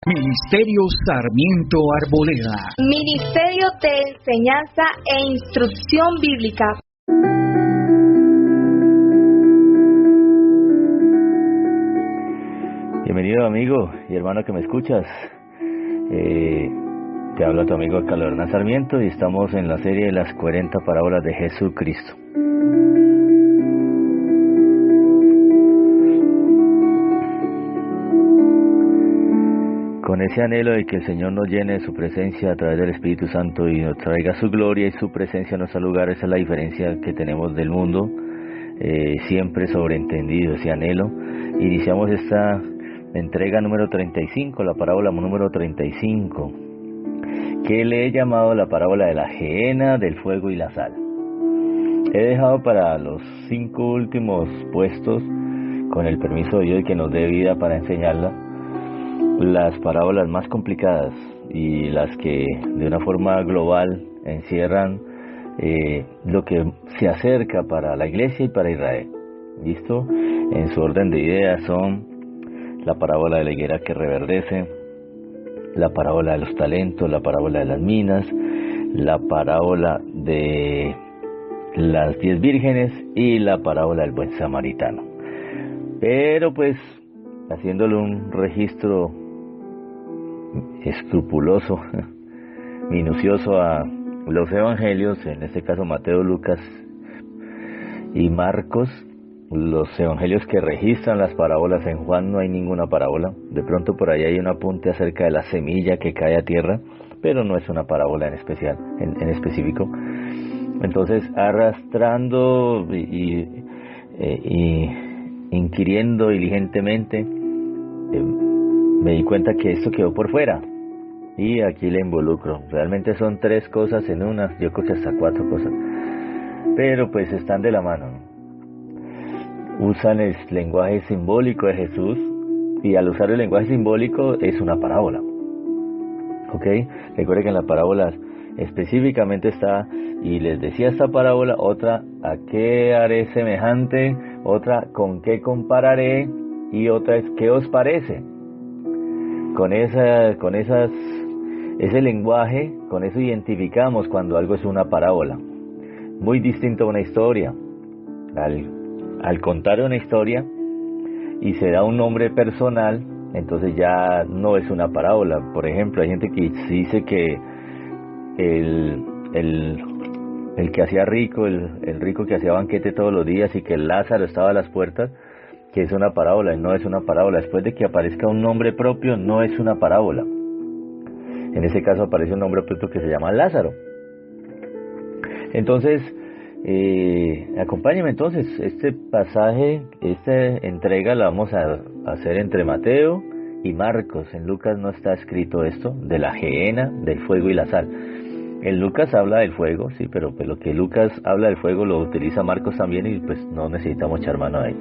Ministerio Sarmiento Arboleda. Ministerio de Enseñanza e Instrucción Bíblica. Bienvenido amigo y hermano que me escuchas. Te habla tu amigo Carlos Hernán Sarmiento y estamos en la serie de las 40 parábolas de Jesucristo. Con ese anhelo de que el Señor nos llene de su presencia a través del Espíritu Santo y nos traiga su gloria y su presencia a nuestro lugar, esa es la diferencia que tenemos del mundo, siempre sobreentendido ese anhelo. Iniciamos esta entrega número 35, la parábola número 35, que le he llamado la parábola de la gehenna, del fuego y la sal. He dejado para los 5 últimos puestos, con el permiso de Dios y que nos dé vida para enseñarla, las parábolas más complicadas y las que de una forma global encierran lo que se acerca para la iglesia y para Israel. ¿Listo? En su orden de ideas son la parábola de la higuera que reverdece, la parábola de los talentos, la parábola de las minas, la parábola de las 10 vírgenes y la parábola del buen samaritano. Pero pues, haciéndole un registro escrupuloso, minucioso a los evangelios, en este caso Mateo, Lucas y Marcos, los evangelios que registran las parábolas. En Juan no hay ninguna parábola. De pronto por ahí hay un apunte acerca de la semilla que cae a tierra, pero no es una parábola en específico. Entonces, arrastrando y inquiriendo diligentemente, me di cuenta que esto quedó por fuera y aquí le involucro. Realmente son 3 cosas en una, yo creo que hasta 4 cosas, pero pues están de la mano, ¿no? Usan el lenguaje simbólico de Jesús y al usar el lenguaje simbólico es una parábola, ¿ok? Recuerden que en las parábolas específicamente está, y les decía esta parábola, otra, ¿a qué haré semejante? Otra, ¿con qué compararé? Y otra es, ¿qué os parece? Con ese lenguaje, con eso identificamos cuando algo es una parábola. Muy distinto a una historia. Al contar una historia y se da un nombre personal, entonces ya no es una parábola. Por ejemplo, hay gente que dice que el que hacía rico, el rico que hacía banquete todos los días y que Lázaro estaba a las puertas, que es una parábola. Y no es una parábola. Después de que aparezca un nombre propio, no es una parábola. En ese caso aparece un nombre propio que se llama Lázaro. Entonces, acompáñenme entonces. Este pasaje, esta entrega la vamos a hacer entre Mateo y Marcos. En Lucas no está escrito esto, de la gehenna, del fuego y la sal. En Lucas habla del fuego, sí, pero pues lo que Lucas habla del fuego lo utiliza Marcos también y pues no necesitamos echar mano ahí.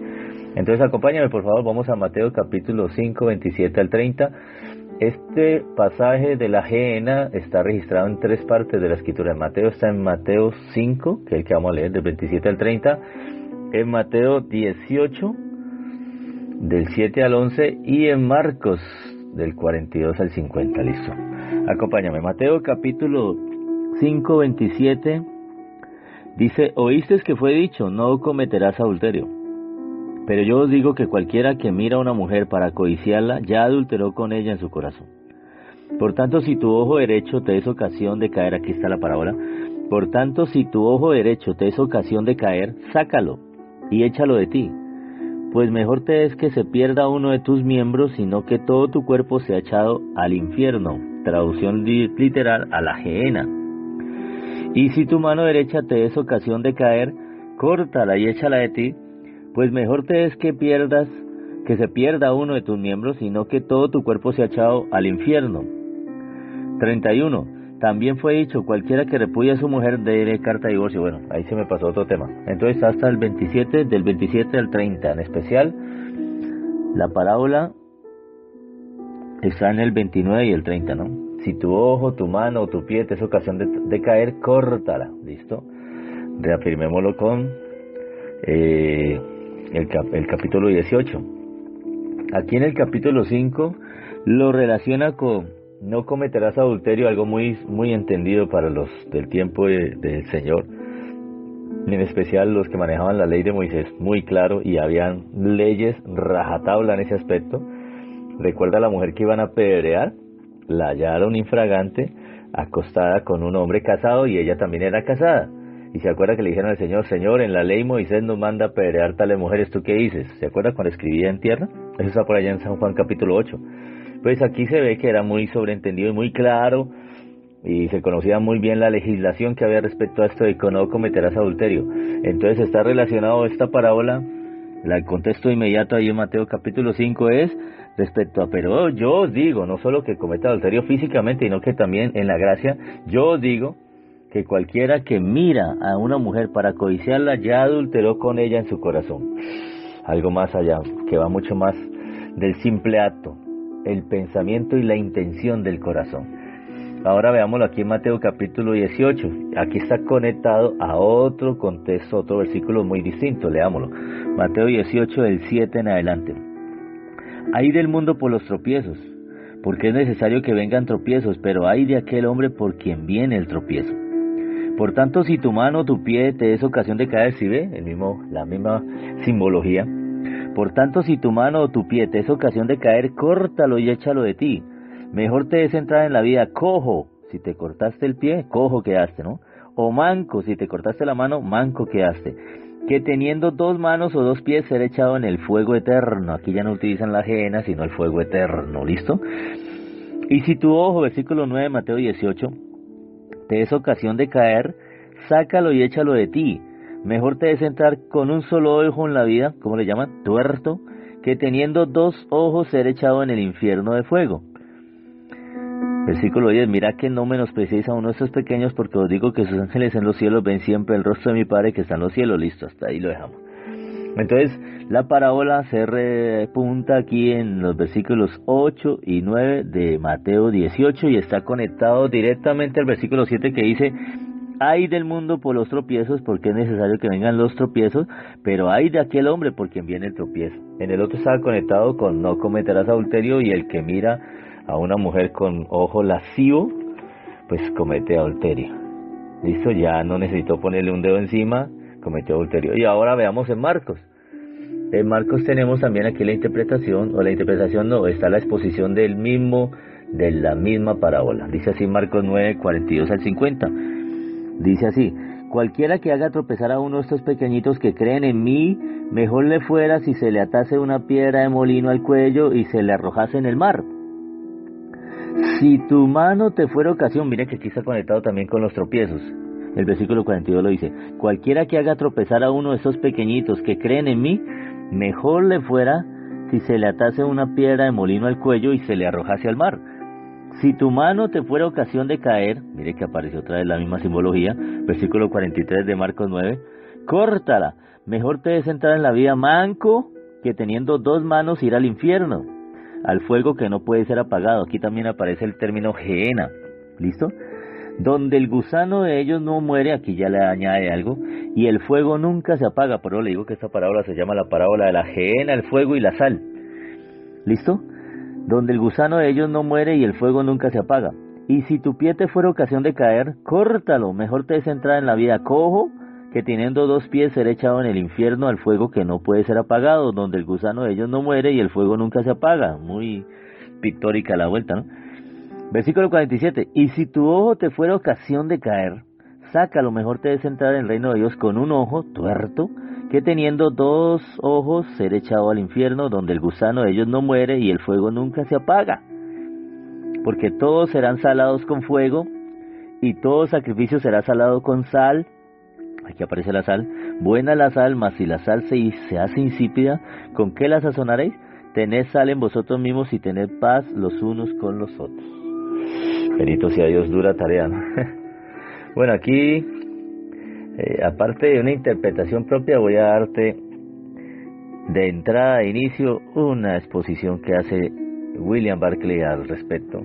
Entonces acompáñame por favor, vamos a Mateo capítulo 5, 27 al 30. Este pasaje de la gehenna está registrado en 3 partes de la escritura. En Mateo está en Mateo 5, que es el que vamos a leer, del 27 al 30. En Mateo 18, del 7 al 11. Y en Marcos, del 42 al 50. Listo. Acompáñame. Mateo capítulo 5, 27. Dice, oísteis que fue dicho, no cometerás adulterio. Pero yo os digo que cualquiera que mira a una mujer para codiciarla, ya adulteró con ella en su corazón. Por tanto, si tu ojo derecho te es ocasión de caer, aquí está la parábola, por tanto, si tu ojo derecho te es ocasión de caer, sácalo y échalo de ti. Pues mejor te es que se pierda uno de tus miembros, sino que todo tu cuerpo sea echado al infierno. Traducción literal, a la gehenna. Y si tu mano derecha te es ocasión de caer, córtala y échala de ti. Pues mejor te es que se pierda uno de tus miembros, sino que todo tu cuerpo sea echado al infierno. 31. También fue dicho, cualquiera que repudia a su mujer dele carta de divorcio. Bueno, ahí se me pasó otro tema. Entonces hasta el 27, del 27 al 30. En especial, la parábola está en el 29 y el 30, ¿no? Si tu ojo, tu mano o tu pie te es ocasión de caer, córtala. ¿Listo? Reafirmémoslo con el capítulo 18. Aquí en el capítulo 5 lo relaciona con no cometerás adulterio, algo muy entendido para los del tiempo del Señor, en especial los que manejaban la ley de Moisés, muy claro, y habían leyes rajatabla en ese aspecto. Recuerda a la mujer que iban a apedrear, la hallaron infragante, acostada con un hombre casado, y ella también era casada. Y se acuerda que le dijeron al Señor, Señor, en la ley Moisés nos manda apedrear tales mujeres, ¿tú qué dices? ¿Se acuerda cuando escribía en tierra? Eso está por allá en San Juan capítulo 8. Pues aquí se ve que era muy sobreentendido y muy claro, y se conocía muy bien la legislación que había respecto a esto de que no cometerás adulterio. Entonces está relacionado esta parábola, el contexto inmediato ahí en Mateo capítulo 5 es respecto a, pero yo os digo, no solo que cometa adulterio físicamente, sino que también en la gracia, yo os digo que cualquiera que mira a una mujer para codiciarla ya adulteró con ella en su corazón. Algo más allá, que va mucho más del simple acto, el pensamiento y la intención del corazón. Ahora veámoslo aquí en Mateo capítulo 18. Aquí está conectado a otro contexto, otro versículo muy distinto. Leámoslo. Mateo 18, del 7 en adelante. Ay del mundo por los tropiezos, porque es necesario que vengan tropiezos, pero ay de aquel hombre por quien viene el tropiezo. Por tanto, si tu mano o tu pie te es ocasión de caer, ¿sí ve? La misma simbología. Por tanto, si tu mano o tu pie te es ocasión de caer, córtalo y échalo de ti. Mejor te es entrar en la vida cojo, si te cortaste el pie, cojo quedaste, ¿no? O manco, si te cortaste la mano, manco quedaste. Que teniendo 2 manos o 2 pies ser echado en el fuego eterno. Aquí ya no utilizan la ajena, sino el fuego eterno, ¿listo? Y si tu ojo, versículo 9 de Mateo 18, te es ocasión de caer, sácalo y échalo de ti. Mejor te es entrar con un solo ojo en la vida, ¿cómo le llaman? Tuerto, que teniendo 2 ojos ser echado en el infierno de fuego. Versículo 10, mira que no menosprecéis a uno de estos pequeños, porque os digo que sus ángeles en los cielos ven siempre el rostro de mi Padre que está en los cielos. Listo, hasta ahí lo dejamos. Entonces, la parábola se repunta aquí en los versículos 8 y 9 de Mateo 18 y está conectado directamente al versículo 7 que dice, ay del mundo por los tropiezos, porque es necesario que vengan los tropiezos, pero ay de aquel hombre por quien viene el tropiezo. En el otro estaba conectado con no cometerás adulterio, y el que mira a una mujer con ojo lascivo, pues comete adulterio. Listo, ya no necesitó ponerle un dedo encima, cometió adulterio. Y ahora veamos en Marcos. En Marcos tenemos también aquí la interpretación, o la interpretación no, está la exposición de la misma parábola. Dice así Marcos 9, 42 al 50. Dice así, cualquiera que haga tropezar a uno de estos pequeñitos que creen en mí, mejor le fuera si se le atase una piedra de molino al cuello y se le arrojase en el mar. Si tu mano te fuera ocasión, mira que aquí está conectado también con los tropiezos. El versículo 42 lo dice, cualquiera que haga tropezar a uno de esos pequeñitos que creen en mí, mejor le fuera si se le atase una piedra de molino al cuello y se le arrojase al mar. Si tu mano te fuera ocasión de caer, mire que apareció otra vez la misma simbología, versículo 43 de Marcos 9, córtala, mejor te es entrar en la vida manco que teniendo 2 manos ir al infierno, al fuego que no puede ser apagado. Aquí también aparece el término gehenna, ¿listo? Donde el gusano de ellos no muere, aquí ya le añade algo, y el fuego nunca se apaga. Por eso le digo que esta parábola se llama la parábola de la gehenna, el fuego y la sal, ¿listo? Donde el gusano de ellos no muere y el fuego nunca se apaga. Y si tu pie te fuera ocasión de caer, córtalo, mejor te es entrar en la vida cojo, que teniendo 2 pies ser echado en el infierno al fuego que no puede ser apagado, donde el gusano de ellos no muere y el fuego nunca se apaga. Muy pictórica la vuelta, ¿no? Versículo 47, y si tu ojo te fuera ocasión de caer, sácalo, mejor te es entrar en el reino de Dios con un ojo tuerto, que teniendo 2 ojos ser echado al infierno, donde el gusano de ellos no muere y el fuego nunca se apaga. Porque todos serán salados con fuego, y todo sacrificio será salado con sal. Aquí aparece la sal. Buena la sal, mas si la sal se hace insípida, ¿con qué la sazonaréis? Tened sal en vosotros mismos y tened paz los unos con los otros. Bendito sea Dios, dura tarea, ¿no? Bueno, aquí, aparte de una interpretación propia, voy a darte de entrada e inicio una exposición que hace William Barclay al respecto.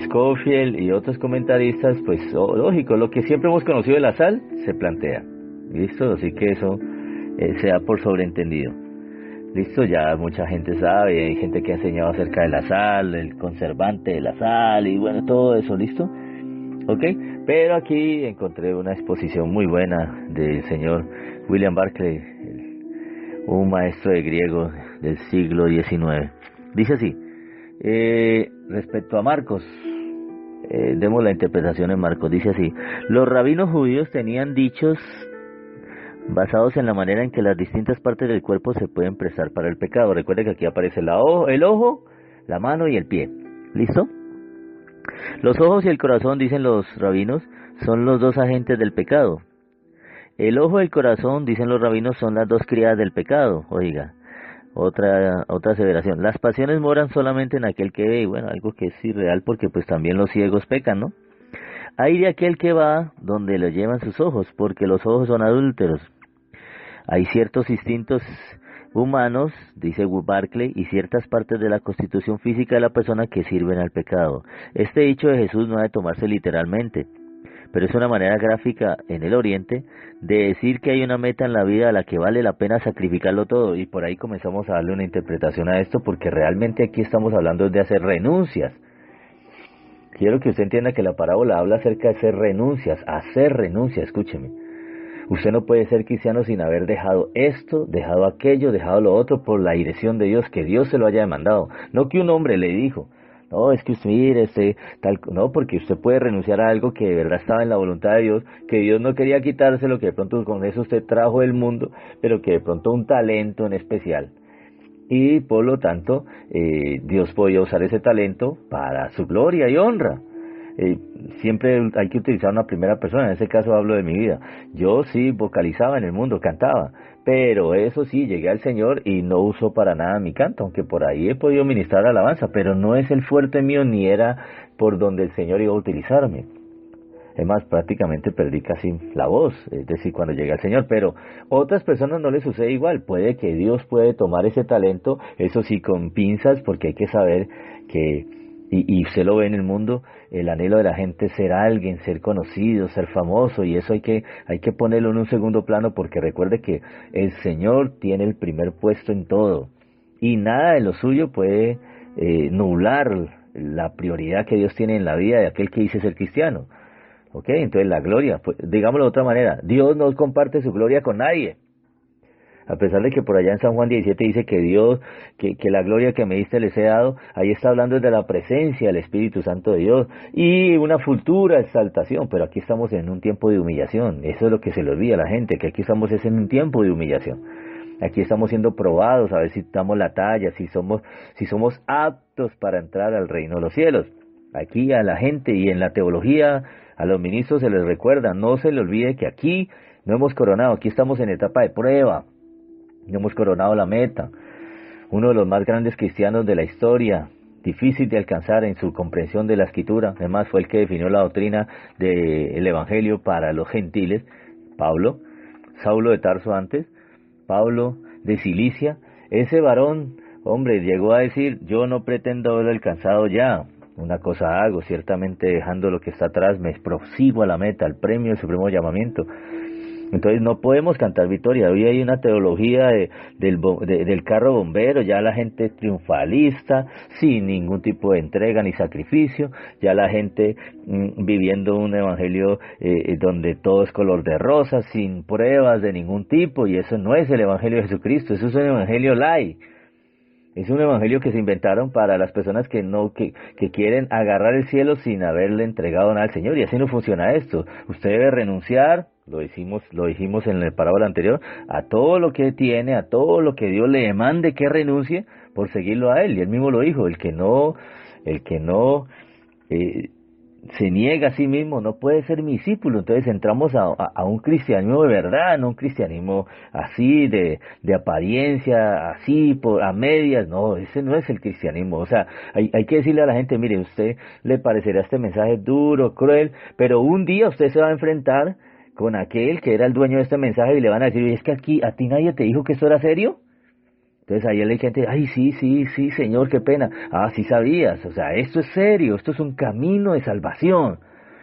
Scofield y otros comentaristas, pues lógico, lo que siempre hemos conocido de la sal se plantea, ¿listo? Así que eso se da por sobreentendido. Listo, ya mucha gente sabe, hay gente que ha enseñado acerca de la sal, el conservante de la sal y bueno, todo eso, ¿listo? Ok, pero aquí encontré una exposición muy buena del señor William Barclay, un maestro de griego del siglo XIX. Dice así, respecto a Marcos, demos la interpretación en Marcos, dice así: los rabinos judíos tenían dichos basados en la manera en que las distintas partes del cuerpo se pueden prestar para el pecado. Recuerde que aquí aparece el ojo, la mano y el pie. ¿Listo? Los ojos y el corazón, dicen los rabinos, son los dos agentes del pecado. El ojo y el corazón, dicen los rabinos, son las dos criadas del pecado. Oiga, otra aseveración. Las pasiones moran solamente en aquel que ve, y bueno, algo que es irreal porque pues también los ciegos pecan, ¿no? Hay de aquel que va donde lo llevan sus ojos, porque los ojos son adúlteros. Hay ciertos instintos humanos, dice Barclay, y ciertas partes de la constitución física de la persona que sirven al pecado. Este dicho de Jesús no ha de tomarse literalmente, pero es una manera gráfica en el Oriente de decir que hay una meta en la vida a la que vale la pena sacrificarlo todo, y por ahí comenzamos a darle una interpretación a esto, porque realmente aquí estamos hablando de hacer renuncias. Quiero que usted entienda que la parábola habla acerca de hacer renuncias, escúcheme. Usted no puede ser cristiano sin haber dejado esto, dejado aquello, dejado lo otro por la dirección de Dios, que Dios se lo haya demandado. No que un hombre le dijo, no, es que usted mire, tal, no, porque usted puede renunciar a algo que de verdad estaba en la voluntad de Dios, que Dios no quería quitárselo, que de pronto con eso usted trajo del mundo, pero que de pronto un talento en especial. Y por lo tanto, Dios podía usar ese talento para su gloria y honra. Siempre hay que utilizar una primera persona, en ese caso hablo de mi vida. Yo sí vocalizaba en el mundo, cantaba, pero eso sí, llegué al Señor y no uso para nada mi canto, aunque por ahí he podido ministrar alabanza, pero no es el fuerte mío ni era por donde el Señor iba a utilizarme. Es más, prácticamente perdí casi la voz, es decir, cuando llegué al Señor, pero otras personas no les sucede igual. Puede que Dios puede tomar ese talento, eso sí, con pinzas, porque hay que saber que, y usted lo ve en el mundo, el anhelo de la gente es ser alguien, ser conocido, ser famoso, y eso hay que ponerlo en un segundo plano, porque recuerde que el Señor tiene el primer puesto en todo, y nada de lo suyo puede nublar la prioridad que Dios tiene en la vida de aquel que dice ser cristiano. Ok, entonces la gloria, pues, digámoslo de otra manera, Dios no comparte su gloria con nadie. A pesar de que por allá en San Juan 17 dice que Dios, que la gloria que me diste les he dado, ahí está hablando de la presencia del Espíritu Santo de Dios y una futura exaltación, pero aquí estamos en un tiempo de humillación. Eso es lo que se le olvida a la gente, que aquí estamos en un tiempo de humillación. Aquí estamos siendo probados a ver si damos la talla, si somos aptos para entrar al reino de los cielos. Aquí a la gente y en la teología, a los ministros se les recuerda, no se le olvide que aquí no hemos coronado, aquí estamos en etapa de prueba, no hemos coronado la meta. Uno de los más grandes cristianos de la historia, difícil de alcanzar en su comprensión de la Escritura, además fue el que definió la doctrina del Evangelio para los gentiles, Pablo, Saulo de Tarso antes, Pablo de Cilicia. Ese varón, hombre, llegó a decir, yo no pretendo haberlo alcanzado ya. Una cosa hago, ciertamente dejando lo que está atrás, me prosigo a la meta, al premio del supremo llamamiento. Entonces no podemos cantar victoria. Hoy hay una teología del carro bombero, ya la gente es triunfalista, sin ningún tipo de entrega ni sacrificio, ya la gente viviendo un evangelio donde todo es color de rosa, sin pruebas de ningún tipo, y eso no es el evangelio de Jesucristo, eso es un evangelio light. Es un evangelio que se inventaron para las personas que quieren agarrar el cielo sin haberle entregado nada al Señor, y así no funciona esto. Usted debe renunciar, lo dijimos en la parábola anterior, a todo lo que tiene, a todo lo que Dios le demande que renuncie por seguirlo a Él. Y Él mismo lo dijo, el que no se niega a sí mismo no puede ser mi discípulo. Entonces entramos a un cristianismo de verdad, no un cristianismo así de apariencia, así a medias. No, ese no es el cristianismo. O sea, hay que decirle a la gente, mire, usted le parecerá este mensaje duro, cruel, pero un día usted se va a enfrentar con aquel que era el dueño de este mensaje y le van a decir, es que aquí a ti nadie te dijo que esto era serio. Entonces ahí hay gente, ay, sí, Señor, qué pena. Ah, sí sabías, o sea, esto es serio, esto es un camino de salvación,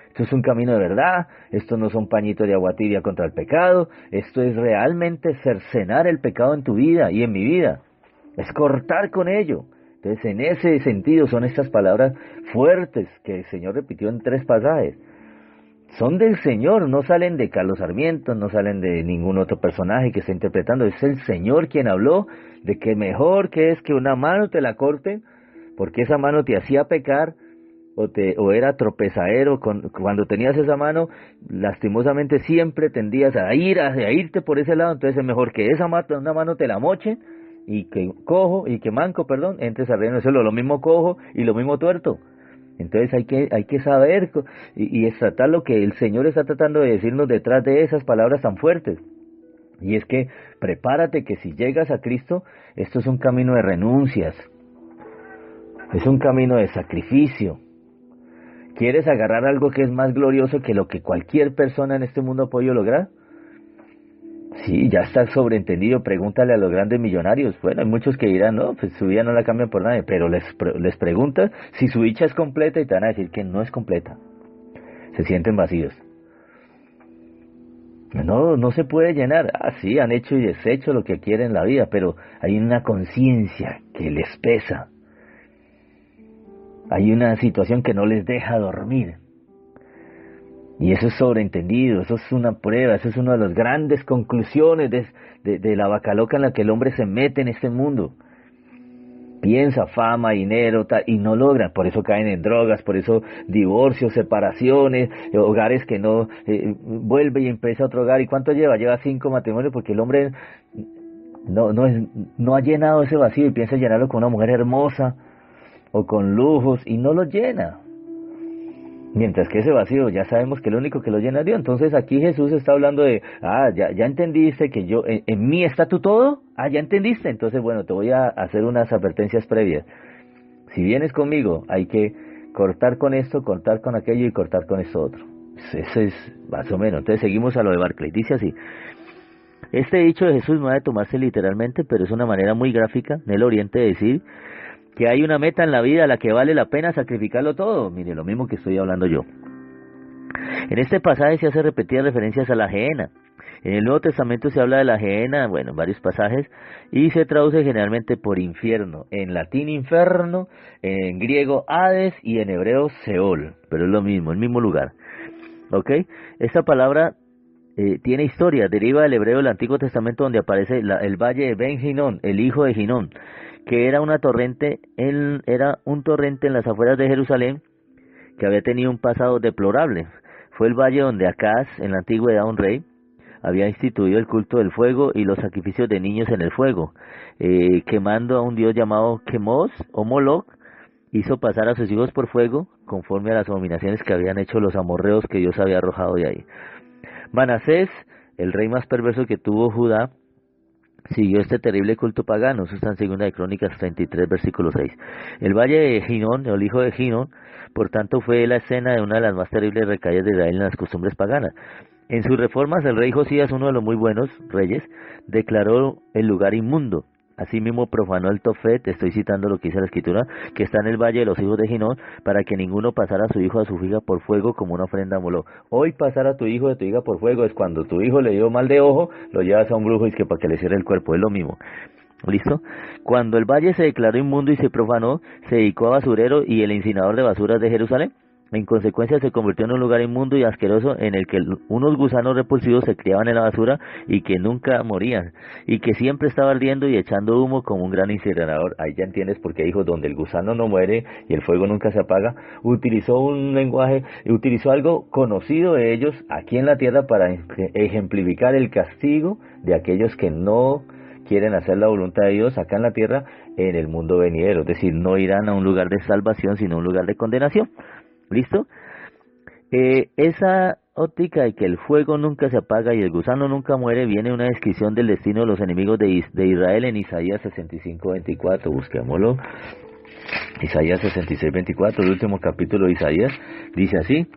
esto es un camino de verdad, esto no son pañitos de agua tibia contra el pecado, esto es realmente cercenar el pecado en tu vida y en mi vida. es cortar con ello. Entonces, en ese sentido son estas palabras fuertes que el Señor repitió en 3 pasajes. Son del Señor, no salen de Carlos Sarmiento, no salen de ningún otro personaje que está interpretando. Es el Señor quien habló de que mejor que es que una mano te la corte, porque esa mano te hacía pecar, o era tropezadero. Cuando tenías esa mano, lastimosamente siempre tendías a irte por ese lado. Entonces es mejor que una mano te la moche, y que manco, entres al reino del cielo. Lo mismo cojo y lo mismo tuerto. Entonces hay que saber y es tratar lo que el Señor está tratando de decirnos detrás de esas palabras tan fuertes. Y es que prepárate, que si llegas a Cristo, esto es un camino de renuncias, es un camino de sacrificio. ¿Quieres agarrar algo que es más glorioso que lo que cualquier persona en este mundo ha podido lograr? Sí, ya está sobreentendido. Pregúntale a los grandes millonarios. Bueno, hay muchos que dirán, no, pues su vida no la cambian por nadie, pero les preguntas si su dicha es completa y te van a decir que no es completa. Se sienten vacíos. No se puede llenar. Sí, han hecho y deshecho lo que quieren en la vida, pero hay una conciencia que les pesa. Hay una situación que no les deja dormir. Y eso es sobreentendido, eso es una prueba, eso es una de las grandes conclusiones de la vaca loca en la que el hombre se mete en este mundo. Piensa fama, dinero, y no logra, por eso caen en drogas, por eso divorcios, separaciones, hogares que no, vuelve y empieza otro hogar. ¿Y cuánto lleva? Lleva 5 matrimonios, porque el hombre no ha llenado ese vacío y piensa llenarlo con una mujer hermosa o con lujos, y no lo llena. Mientras que ese vacío ya sabemos que lo único que lo llena es Dios. Entonces aquí Jesús está hablando de, ya entendiste que en mí está tu todo. Ya entendiste. Entonces, bueno, te voy a hacer unas advertencias previas. Si vienes conmigo, hay que cortar con esto, cortar con aquello y cortar con esto otro. Eso es más o menos. Entonces seguimos a lo de Barclay. Dice así: este dicho de Jesús no ha de tomarse literalmente, pero es una manera muy gráfica en el Oriente de decir que hay una meta en la vida a la que vale la pena sacrificarlo todo. Mire, lo mismo que estoy hablando yo. En este pasaje se hace repetidas referencias a la gehenna. En el Nuevo Testamento se habla de la gehenna, en varios pasajes, y se traduce generalmente por infierno. En latín inferno, en griego Hades y en hebreo Seol. Pero es lo mismo, el mismo lugar. ¿Ok? Esta palabra tiene historia, deriva del hebreo del Antiguo Testamento, donde aparece el valle de Ben Hinnom, el hijo de Hinnom, que era un torrente en las afueras de Jerusalén, que había tenido un pasado deplorable. Fue el valle donde Acaz, en la antigüedad un rey, había instituido el culto del fuego y los sacrificios de niños en el fuego, quemando a un dios llamado Quemos o Moloch. Hizo pasar a sus hijos por fuego, conforme a las abominaciones que habían hecho los amorreos que Dios había arrojado de ahí. Manasés, el rey más perverso que tuvo Judá, siguió este terrible culto pagano. Eso está en 2 de Crónicas 33, versículo 6. El valle de Hinnom, el hijo de Hinnom, por tanto, fue la escena de una de las más terribles recaídas de Israel en las costumbres paganas. En sus reformas, el rey Josías, uno de los muy buenos reyes, declaró el lugar inmundo. Asimismo profanó el Tofet, estoy citando lo que dice la Escritura, que está en el valle de los hijos de Hinnom, para que ninguno pasara a su hijo o a su hija por fuego como una ofrenda a Moloch. Hoy pasar a tu hijo o a tu hija por fuego es cuando tu hijo le dio mal de ojo, lo llevas a un brujo y es que para que le cierre el cuerpo, es lo mismo. ¿Listo? Cuando el valle se declaró inmundo y se profanó, se dedicó a basurero y el incinerador de basuras de Jerusalén. En consecuencia se convirtió en un lugar inmundo y asqueroso en el que unos gusanos repulsivos se criaban en la basura y que nunca morían, y que siempre estaba ardiendo y echando humo como un gran incinerador. Ahí ya entiendes por qué dijo, donde el gusano no muere y el fuego nunca se apaga. Utilizó un lenguaje, utilizó algo conocido de ellos aquí en la tierra para ejemplificar el castigo de aquellos que no quieren hacer la voluntad de Dios acá en la tierra en el mundo venidero. Es decir, no irán a un lugar de salvación, sino a un lugar de condenación. ¿Listo? Esa óptica de que el fuego nunca se apaga y el gusano nunca muere, viene una descripción del destino de los enemigos de Israel en Isaías 65:24. Busquémoslo. Isaías 66:24, el último capítulo de Isaías, dice así: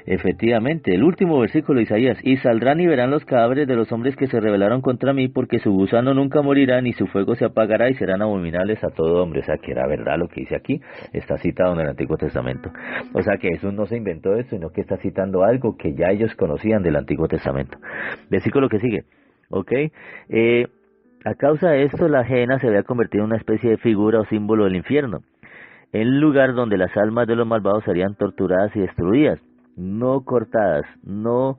efectivamente, el último versículo de Isaías: y saldrán y verán los cadáveres de los hombres que se rebelaron contra mí, porque su gusano nunca morirá, ni su fuego se apagará, y serán abominables a todo hombre. O sea, que era verdad lo que dice aquí, está citado en el Antiguo Testamento. O sea, que Jesús no se inventó esto, sino que está citando algo que ya ellos conocían del Antiguo Testamento. Versículo que sigue, ¿ok? A causa de esto, la gehenna se había convertido en una especie de figura o símbolo del infierno, el lugar donde las almas de los malvados serían torturadas y destruidas, no cortadas, no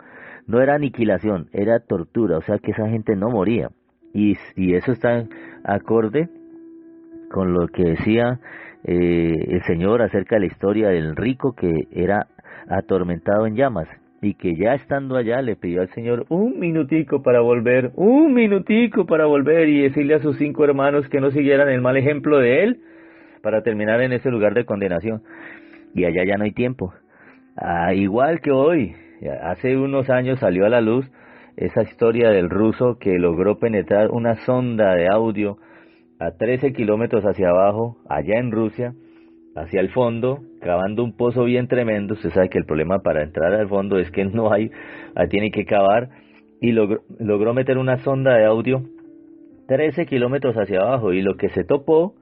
era aniquilación, era tortura, o sea que esa gente no moría. Y eso está en acorde con lo que decía el Señor acerca de la historia del rico que era atormentado en llamas y que ya estando allá le pidió al Señor un minutico para volver y decirle a sus 5 hermanos que no siguieran el mal ejemplo de él para terminar en ese lugar de condenación. Y allá ya no hay tiempo. Igual que hoy, hace unos años salió a la luz esa historia del ruso que logró penetrar una sonda de audio a 13 kilómetros hacia abajo, allá en Rusia, hacia el fondo, cavando un pozo bien tremendo. Usted sabe que el problema para entrar al fondo es que no hay, tiene que cavar, y logró meter una sonda de audio 13 kilómetros hacia abajo, y lo que se topó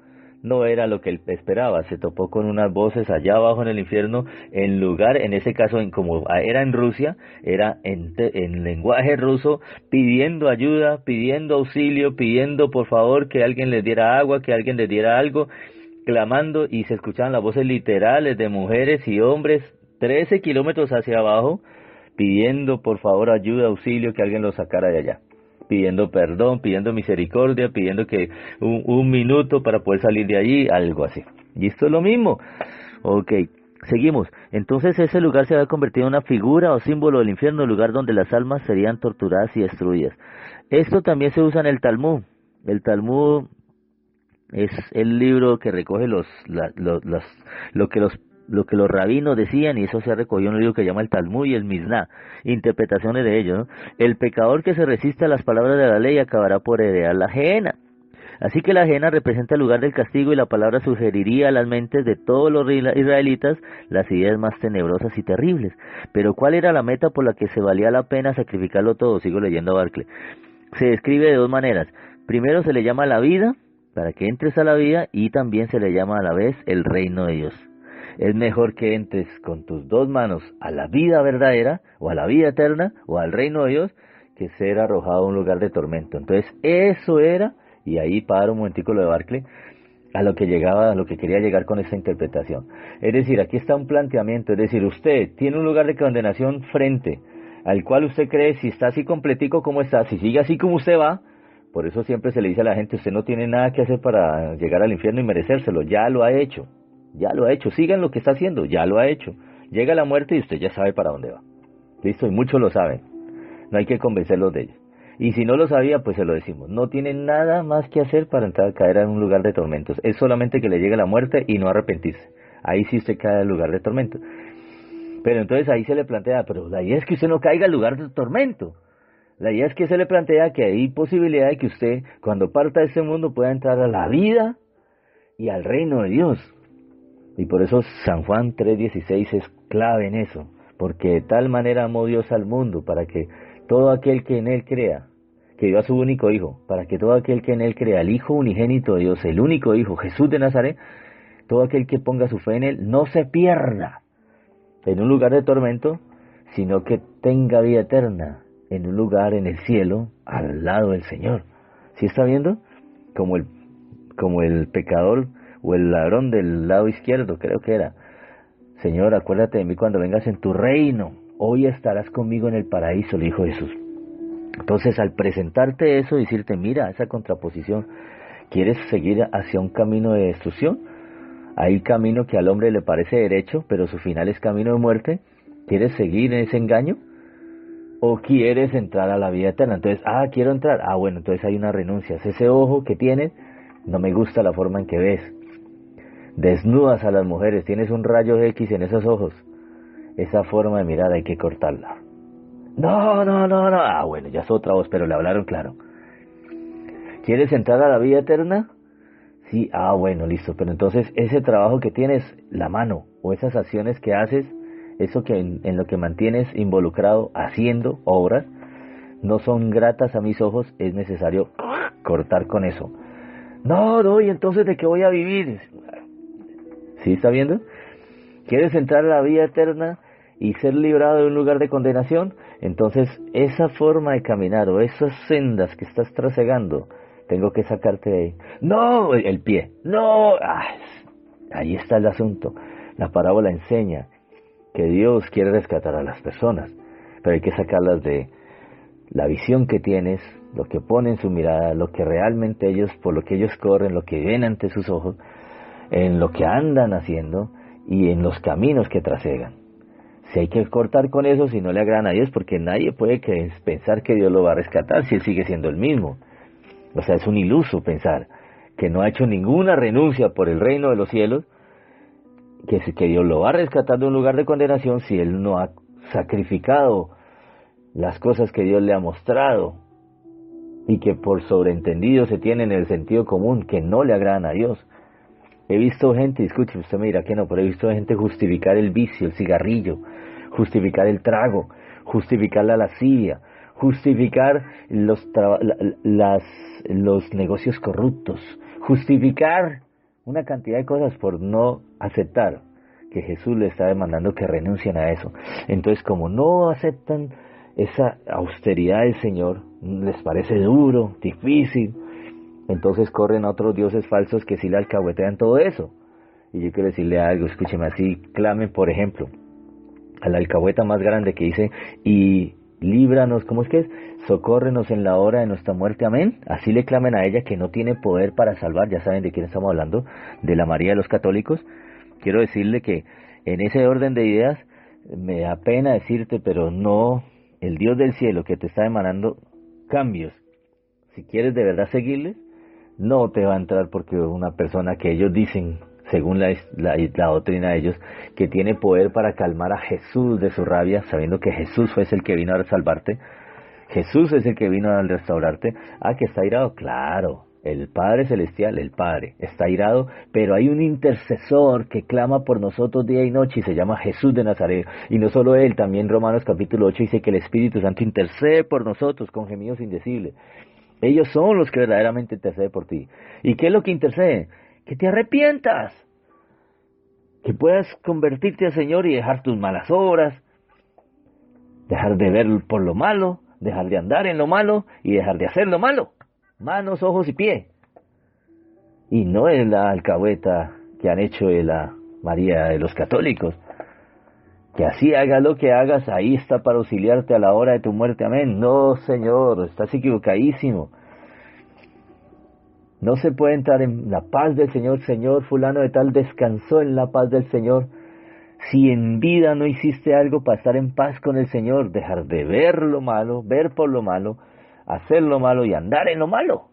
no era lo que él esperaba. Se topó con unas voces allá abajo en el infierno, en ese caso, como era en Rusia, era en lenguaje ruso, pidiendo ayuda, pidiendo auxilio, pidiendo por favor que alguien les diera agua, que alguien les diera algo, clamando, y se escuchaban las voces literales de mujeres y hombres 13 kilómetros hacia abajo, pidiendo por favor ayuda, auxilio, que alguien los sacara de allá, pidiendo perdón, pidiendo misericordia, pidiendo que un minuto para poder salir de allí, algo así. Y esto es lo mismo. Ok, seguimos. Entonces ese lugar se había convertido en una figura o símbolo del infierno, el lugar donde las almas serían torturadas y destruidas. Esto también se usa en el Talmud. El Talmud es el libro que recoge lo que los rabinos decían, y eso se ha recogido en un libro que se llama el Talmud y el Misná, interpretaciones de ello, ¿no? El pecador que se resiste a las palabras de la ley acabará por heredar la gehenna. Así que la gehenna representa el lugar del castigo, y la palabra sugeriría a las mentes de todos los israelitas las ideas más tenebrosas y terribles. Pero ¿cuál era la meta por la que se valía la pena sacrificarlo todo? Sigo leyendo a Barclay. Se describe de 2 maneras. Primero se le llama la vida, para que entres a la vida, y también se le llama a la vez el reino de Dios. Es mejor que entres con tus 2 manos a la vida verdadera, o a la vida eterna, o al reino de Dios, que ser arrojado a un lugar de tormento. Entonces, eso era, y ahí para un momentico lo de Barclay, a lo que quería llegar con esta interpretación. Es decir, aquí está un planteamiento, es decir, usted tiene un lugar de condenación frente al cual usted cree, si está así completico como está, si sigue así como usted va. Por eso siempre se le dice a la gente, usted no tiene nada que hacer para llegar al infierno y merecérselo, ya lo ha hecho, sigan lo que está haciendo, ya lo ha hecho. Llega la muerte y usted ya sabe para dónde va. Listo, y muchos lo saben, no hay que convencerlos de ellos. Y si no lo sabía, pues se lo decimos, no tiene nada más que hacer para entrar a caer en un lugar de tormentos, es solamente que le llegue la muerte y no arrepentirse. Ahí sí usted cae en el lugar de tormento. Pero entonces ahí se le plantea, pero la idea es que usted no caiga al lugar de tormento. La idea es que se le plantea que hay posibilidad de que usted, cuando parta de este mundo, pueda entrar a la vida y al reino de Dios. Y por eso San Juan 3:16 es clave en eso, porque de tal manera amó Dios al mundo, para que todo aquel que en él crea, que dio a su único Hijo, para que todo aquel que en él crea, el Hijo unigénito de Dios, el único Hijo, Jesús de Nazaret, todo aquel que ponga su fe en él, no se pierda en un lugar de tormento, sino que tenga vida eterna en un lugar en el cielo, al lado del Señor. ¿Sí está viendo? Como el pecador o el ladrón del lado izquierdo, creo que era. Señor, acuérdate de mí cuando vengas en tu reino. Hoy estarás conmigo en el paraíso, le dijo Jesús. Entonces, al presentarte eso, decirte, mira, esa contraposición, ¿quieres seguir hacia un camino de destrucción? Hay camino que al hombre le parece derecho, pero su final es camino de muerte. ¿Quieres seguir en ese engaño? ¿O quieres entrar a la vida eterna? Entonces, quiero entrar. Bueno, entonces hay una renuncia. Ese ojo que tienes, no me gusta la forma en que ves. Desnudas a las mujeres, tienes un rayo X en esos ojos. Esa forma de mirar hay que cortarla. No. Bueno, ya es otra voz, pero le hablaron claro. ¿Quieres entrar a la vida eterna? Sí, bueno, listo. Pero entonces ese trabajo que tienes, la mano, o esas acciones que haces, eso que en lo que mantienes involucrado haciendo obras, no son gratas a mis ojos, es necesario cortar con eso. No, ¿y entonces de qué voy a vivir? ¿Sí está viendo? ¿Quieres entrar a la vida eterna y ser librado de un lugar de condenación? Entonces esa forma de caminar o esas sendas que estás trasegando tengo que sacarte de ahí. No, el pie, no, ahí está el asunto. La parábola enseña que Dios quiere rescatar a las personas, pero hay que sacarlas de la visión que tienes, lo que pone en su mirada, lo que realmente ellos, por lo que ellos corren, lo que ven ante sus ojos, en lo que andan haciendo y en los caminos que trasegan. Si hay que cortar con eso, si no le agradan a Dios, porque nadie puede pensar que Dios lo va a rescatar si Él sigue siendo el mismo. O sea, es un iluso pensar que no ha hecho ninguna renuncia por el reino de los cielos, que Dios lo va a rescatar de un lugar de condenación si Él no ha sacrificado las cosas que Dios le ha mostrado y que por sobreentendido se tienen en el sentido común, que no le agradan a Dios. He visto gente, escuche, usted me dirá que no, pero he visto gente justificar el vicio, el cigarrillo, justificar el trago, justificar la lascivia, justificar los negocios corruptos, justificar una cantidad de cosas por no aceptar que Jesús le está demandando que renuncien a eso. Entonces, como no aceptan esa austeridad del Señor, les parece duro, difícil, entonces corren a otros dioses falsos que sí le alcahuetean todo eso. Y yo quiero decirle algo, escúcheme, así clamen, por ejemplo, a la alcahueta más grande que dice, y líbranos, ¿cómo es que es? Socórrenos en la hora de nuestra muerte, amén. Así le clamen a ella, que no tiene poder para salvar. Ya saben de quién estamos hablando, de la María de los católicos. Quiero decirle que en ese orden de ideas, me da pena decirte, pero no, el Dios del cielo que te está demandando cambios, si quieres de verdad seguirle, no te va a entrar, porque una persona que ellos dicen, según la doctrina de ellos, que tiene poder para calmar a Jesús de su rabia, sabiendo que Jesús fue el que vino a salvarte, Jesús es el que vino a restaurarte. Que está irado, claro, el Padre Celestial, el Padre, está irado, pero hay un intercesor que clama por nosotros día y noche y se llama Jesús de Nazaret. Y no solo él, también Romanos capítulo 8 dice que el Espíritu Santo intercede por nosotros con gemidos indecibles. Ellos son los que verdaderamente interceden por ti. ¿Y qué es lo que intercede? Que te arrepientas, que puedas convertirte al Señor y dejar tus malas obras, dejar de ver por lo malo, dejar de andar en lo malo y dejar de hacer lo malo. Manos, ojos y pie. Y no es la alcahueta que han hecho de la María de los católicos, que así hagas lo que hagas, ahí está para auxiliarte a la hora de tu muerte, amén. No, Señor, estás equivocadísimo. No se puede entrar en la paz del Señor. Señor, fulano de tal descansó en la paz del Señor. Si en vida no hiciste algo para estar en paz con el Señor, dejar de ver lo malo, ver por lo malo, hacer lo malo y andar en lo malo.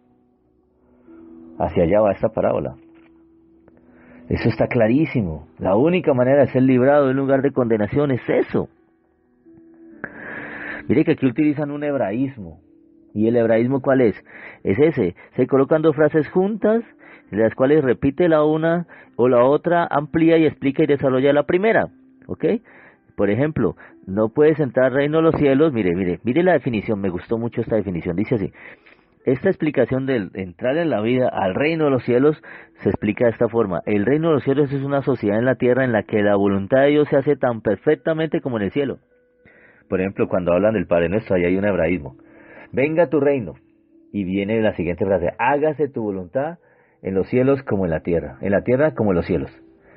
Hacia allá va esta parábola. Eso está clarísimo. La única manera de ser librado de un lugar de condenación es eso. Mire que aquí utilizan un hebraísmo. ¿Y el hebraísmo cuál es? Es ese. Se colocan dos frases juntas, de las cuales repite la una o la otra, amplía y explica y desarrolla la primera. ¿Ok? Por ejemplo, no puedes entrar al reino de los cielos. Mire la definición. Me gustó mucho esta definición. Dice así. Esta explicación del entrar en la vida al reino de los cielos se explica de esta forma. El reino de los cielos es una sociedad en la tierra en la que la voluntad de Dios se hace tan perfectamente como en el cielo. Por ejemplo, cuando hablan del Padre Nuestro, ahí hay un hebraísmo. Venga tu reino. Y viene la siguiente frase. Hágase tu voluntad en los cielos como en la tierra como en los cielos.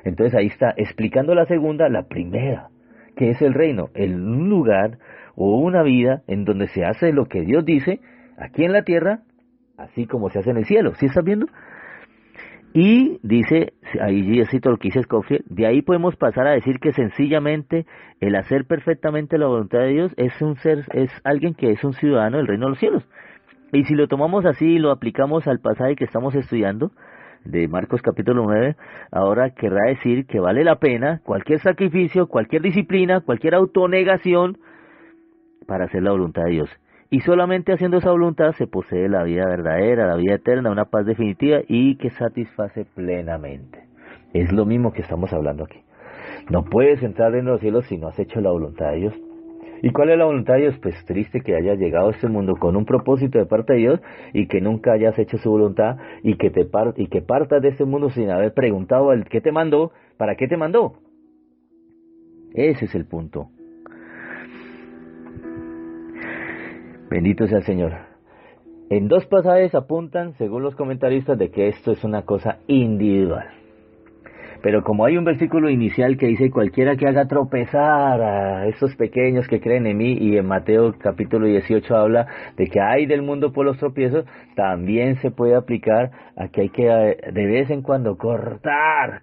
Entonces ahí está explicando la segunda, la primera, que es el reino, un lugar o una vida en donde se hace lo que Dios dice, aquí en la tierra, así como se hace en el cielo. ¿Sí estás viendo? Y dice, ahí yo cito lo que dice Scofield, de ahí podemos pasar a decir que sencillamente el hacer perfectamente la voluntad de Dios es alguien que es un ciudadano del reino de los cielos. Y si lo tomamos así y lo aplicamos al pasaje que estamos estudiando, de Marcos capítulo 9, ahora querrá decir que vale la pena cualquier sacrificio, cualquier disciplina, cualquier autonegación para hacer la voluntad de Dios. Y solamente haciendo esa voluntad se posee la vida verdadera, la vida eterna, una paz definitiva y que satisface plenamente. Es lo mismo que estamos hablando aquí. No puedes entrar en los cielos si no has hecho la voluntad de Dios. ¿Y cuál es la voluntad de Dios? Pues triste que hayas llegado a este mundo con un propósito de parte de Dios y que nunca hayas hecho su voluntad y que partas de este mundo sin haber preguntado al que te mandó, ¿para qué te mandó? Ese es el punto. Bendito sea el Señor. En dos pasajes apuntan, según los comentaristas, de que esto es una cosa individual. Pero como hay un versículo inicial que dice cualquiera que haga tropezar a esos pequeños que creen en mí, y en Mateo capítulo 18 habla de que hay del mundo por los tropiezos, también se puede aplicar a que hay que de vez en cuando cortar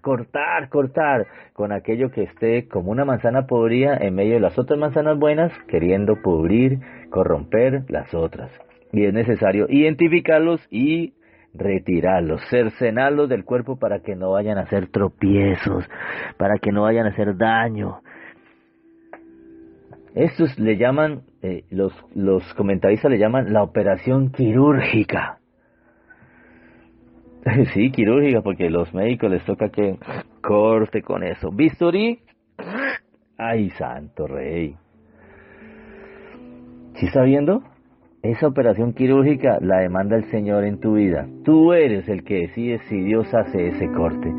con aquello que esté como una manzana podrida en medio de las otras manzanas buenas, queriendo pudrir, corromper las otras. Y es necesario identificarlos y retirarlos, cercenarlos del cuerpo para que no vayan a hacer tropiezos, para que no vayan a hacer daño. Estos le llaman, los comentaristas le llaman la operación quirúrgica. Sí, quirúrgica, porque los médicos les toca que corte con eso. Bisturí, ay, santo rey. ¿Sí está viendo? Esa operación quirúrgica la demanda el Señor en tu vida. Tú eres el que decide si Dios hace ese corte.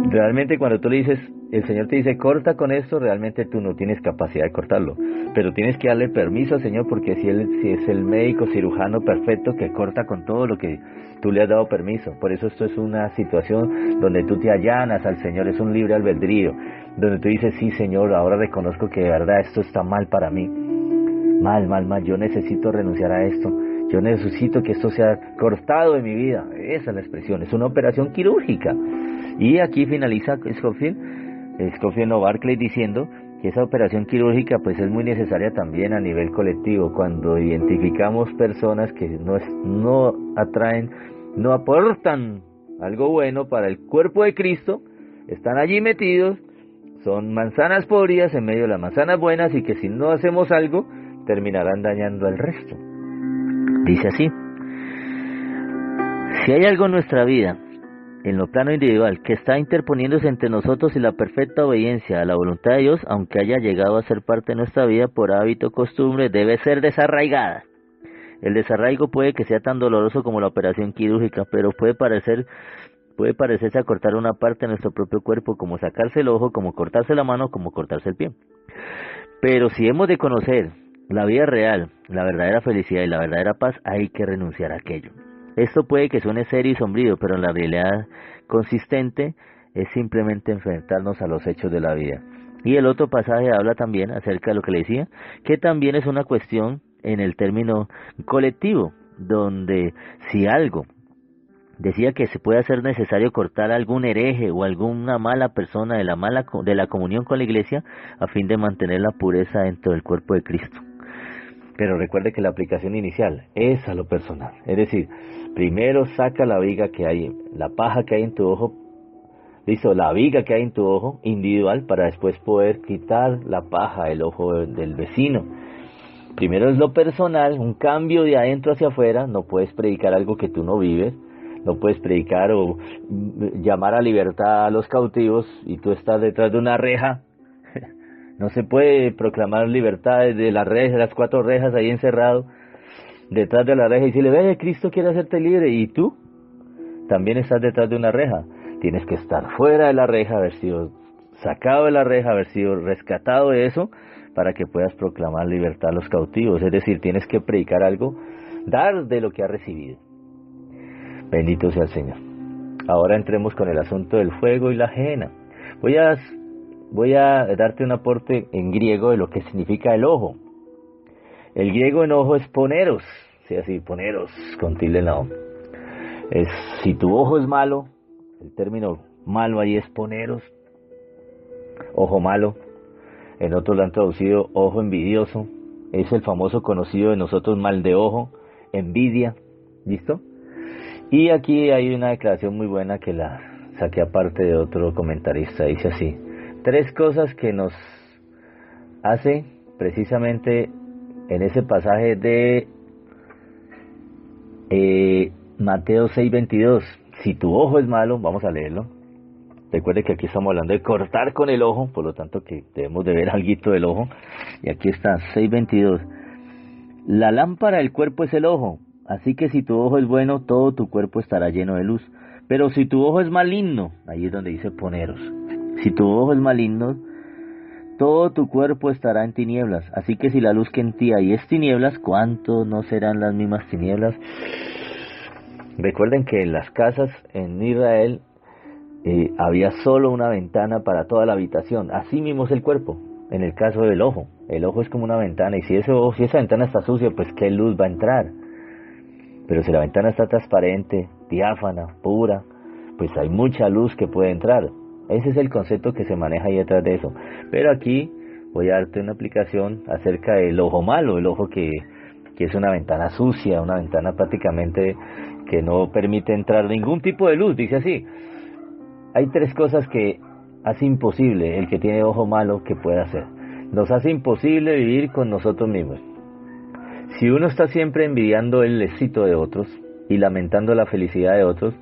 Realmente cuando tú le dices, el Señor te dice corta con esto, realmente tú no tienes capacidad de cortarlo. Pero tienes que darle permiso al Señor, porque si es el médico cirujano perfecto que corta con todo lo que tú le has dado permiso. Por eso esto es una situación donde tú te allanas al Señor, es un libre albedrío, donde tú dices, sí Señor, ahora reconozco que de verdad esto está mal para mí. Mal, yo necesito renunciar a esto, yo necesito que esto sea cortado de mi vida. Esa es la expresión, es una operación quirúrgica. Y aquí finaliza Scofield o Barclay diciendo que esa operación quirúrgica pues es muy necesaria también a nivel colectivo, cuando identificamos personas que no atraen, no aportan algo bueno para el cuerpo de Cristo, están allí metidos, son manzanas podridas en medio de las manzanas buenas, y que si no hacemos algo terminarán dañando al resto. Dice así: si hay algo en nuestra vida, en lo plano individual, que está interponiéndose entre nosotros y la perfecta obediencia a la voluntad de Dios, aunque haya llegado a ser parte de nuestra vida por hábito o costumbre, debe ser desarraigada. El desarraigo puede que sea tan doloroso como la operación quirúrgica, pero puede parecerse a cortar una parte de nuestro propio cuerpo, como sacarse el ojo, como cortarse la mano, como cortarse el pie. Pero si hemos de conocer la vida real, la verdadera felicidad y la verdadera paz, hay que renunciar a aquello. Esto puede que suene serio y sombrío, pero la realidad consistente es simplemente enfrentarnos a los hechos de la vida. Y el otro pasaje habla también acerca de lo que le decía, que también es una cuestión en el término colectivo, donde si algo decía que se puede hacer necesario cortar a algún hereje o alguna mala persona de la comunión con la iglesia, a fin de mantener la pureza dentro del cuerpo de Cristo. Pero recuerde que la aplicación inicial es a lo personal. Es decir, primero saca la viga que hay, la paja que hay en tu ojo, la viga que hay en tu ojo individual, para después poder quitar la paja del ojo del vecino. Primero es lo personal, un cambio de adentro hacia afuera. No puedes predicar algo que tú no vives. No puedes predicar o llamar a libertad a los cautivos y tú estás detrás de una reja. No se puede proclamar libertad desde las rejas, las 4 rejas ahí encerrado, detrás de la reja, y decirle, ve, Cristo quiere hacerte libre, y tú también estás detrás de una reja. Tienes que estar fuera de la reja, haber sido sacado de la reja, haber sido rescatado de eso, para que puedas proclamar libertad a los cautivos. Es decir, tienes que predicar algo, dar de lo que has recibido. Bendito sea el Señor. Ahora entremos con el asunto del fuego y la gehenna. Voy a darte un aporte en griego de lo que significa el ojo. El griego en ojo es poneros, sí, así, poneros, con tilde en la O. Si tu ojo es malo, el término malo ahí es poneros, ojo malo. En otros lo han traducido ojo envidioso. Es el famoso conocido de nosotros mal de ojo, envidia. ¿Listo? Y aquí hay una declaración muy buena que la saqué aparte de otro comentarista. Dice así: 3 cosas que nos hace precisamente en ese pasaje de Mateo 6:22. Si tu ojo es malo, vamos a leerlo. Recuerde que aquí estamos hablando de cortar con el ojo, por lo tanto que debemos de ver alguito del ojo. Y aquí está, 6:22. La lámpara del cuerpo es el ojo. Así que si tu ojo es bueno, todo tu cuerpo estará lleno de luz. Pero si tu ojo es maligno, ahí es donde dice poneros. Si tu ojo es maligno, todo tu cuerpo estará en tinieblas. Así que si la luz que en ti hay es tinieblas, ¿cuánto no serán las mismas tinieblas? Recuerden que en las casas en Israel había solo una ventana para toda la habitación. Así mismo es el cuerpo. En el caso del ojo, el ojo es como una ventana, y si esa ventana está sucia, pues ¿qué luz va a entrar? Pero si la ventana está transparente, diáfana, pura, pues hay mucha luz que puede entrar. Ese es el concepto que se maneja ahí detrás de eso. Pero aquí voy a darte una aplicación acerca del ojo malo, el ojo que es una ventana sucia, una ventana prácticamente que no permite entrar ningún tipo de luz. Dice así: hay tres cosas que hace imposible el que tiene ojo malo que pueda hacer. Nos hace imposible vivir con nosotros mismos. Si uno está siempre envidiando el éxito de otros y lamentando la felicidad de otros,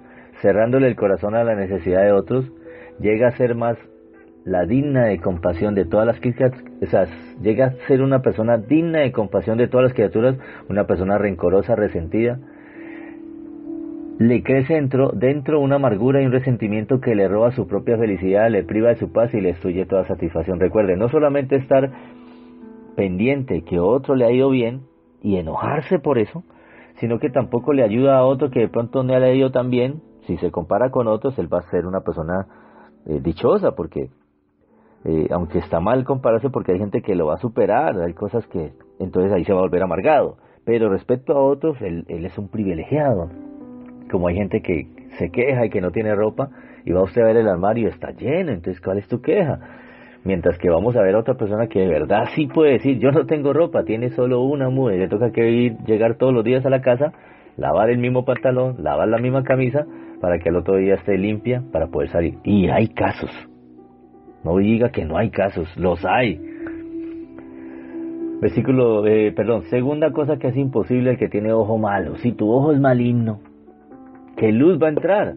cerrándole el corazón a la necesidad de otros, llega a ser más la digna de compasión de todas las criaturas, o sea, llega a ser una persona digna de compasión de todas las criaturas, una persona rencorosa, resentida. Le crece dentro una amargura y un resentimiento que le roba su propia felicidad, le priva de su paz y le destruye toda satisfacción. Recuerde, no solamente estar pendiente que otro le ha ido bien y enojarse por eso, sino que tampoco le ayuda a otro que de pronto no le ha ido tan bien. Si se compara con otros, él va a ser una persona dichosa, porque aunque está mal compararse, porque hay gente que lo va a superar, hay cosas que entonces ahí se va a volver amargado. Pero respecto a otros, él es un privilegiado. Como hay gente que se queja y que no tiene ropa, y va usted a ver el armario y está lleno, entonces ¿cuál es tu queja? Mientras que vamos a ver a otra persona que de verdad sí puede decir: yo no tengo ropa, tiene solo una muda y le toca llegar todos los días a la casa, lavar el mismo pantalón, lavar la misma camisa, para que el otro día esté limpia para poder salir. Y hay casos, no diga que no hay casos, los hay. Segunda cosa que es imposible el que tiene ojo malo: si tu ojo es maligno, ¿qué luz va a entrar?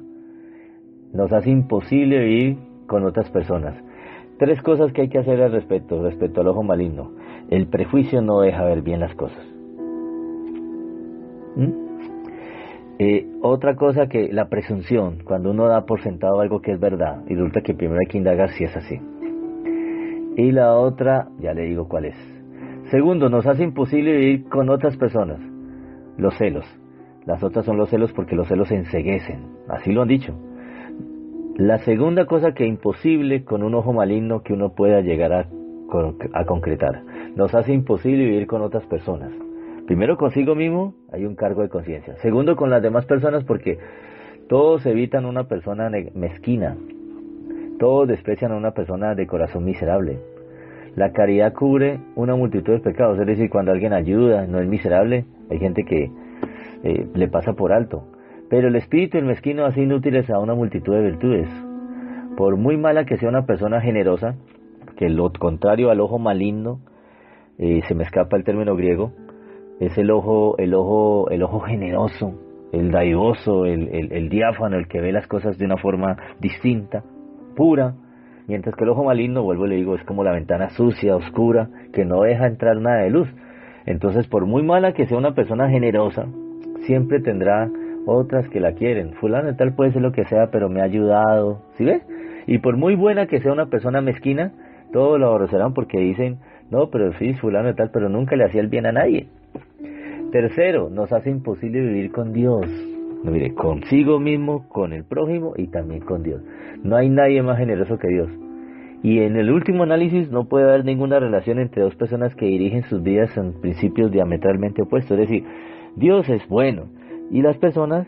Nos hace imposible vivir con otras personas. Tres cosas que hay que hacer respecto al ojo maligno. El prejuicio no deja ver bien las cosas. Otra cosa, que la presunción, cuando uno da por sentado algo que es verdad y resulta que primero hay que indagar si es así. Y la otra, ya le digo cuál es. Segundo, nos hace imposible vivir con otras personas. Los celos. Las otras son los celos, porque los celos enceguecen. Así lo han dicho. La segunda cosa que es imposible con un ojo maligno que uno pueda llegar a concretar. Nos hace imposible vivir con otras personas. Primero, consigo mismo hay un cargo de conciencia. Segundo, con las demás personas, porque todos evitan una persona mezquina. Todos desprecian a una persona de corazón miserable. La caridad cubre una multitud de pecados. Es decir, cuando alguien ayuda, no es miserable, hay gente que le pasa por alto. Pero el espíritu del mezquino hace inútiles a una multitud de virtudes. Por muy mala que sea una persona generosa, que lo contrario al ojo maligno, se me escapa el término griego, es el ojo generoso, el daivoso, el diáfano, el que ve las cosas de una forma distinta, pura. Mientras que el ojo maligno, vuelvo y le digo, es como la ventana sucia, oscura, que no deja entrar nada de luz. Entonces, por muy mala que sea una persona generosa, siempre tendrá otras que la quieren. Fulano de tal puede ser lo que sea, pero me ha ayudado, ¿sí ves? Y por muy buena que sea una persona mezquina, todos lo aborrecerán porque dicen: no, pero sí, fulano de tal, pero nunca le hacía el bien a nadie. Tercero, nos hace imposible vivir con Dios. No, mire, consigo mismo, con el prójimo y también con Dios. No hay nadie más generoso que Dios. Y en el último análisis no puede haber ninguna relación entre dos personas que dirigen sus vidas en principios diametralmente opuestos. Es decir, Dios es bueno y las personas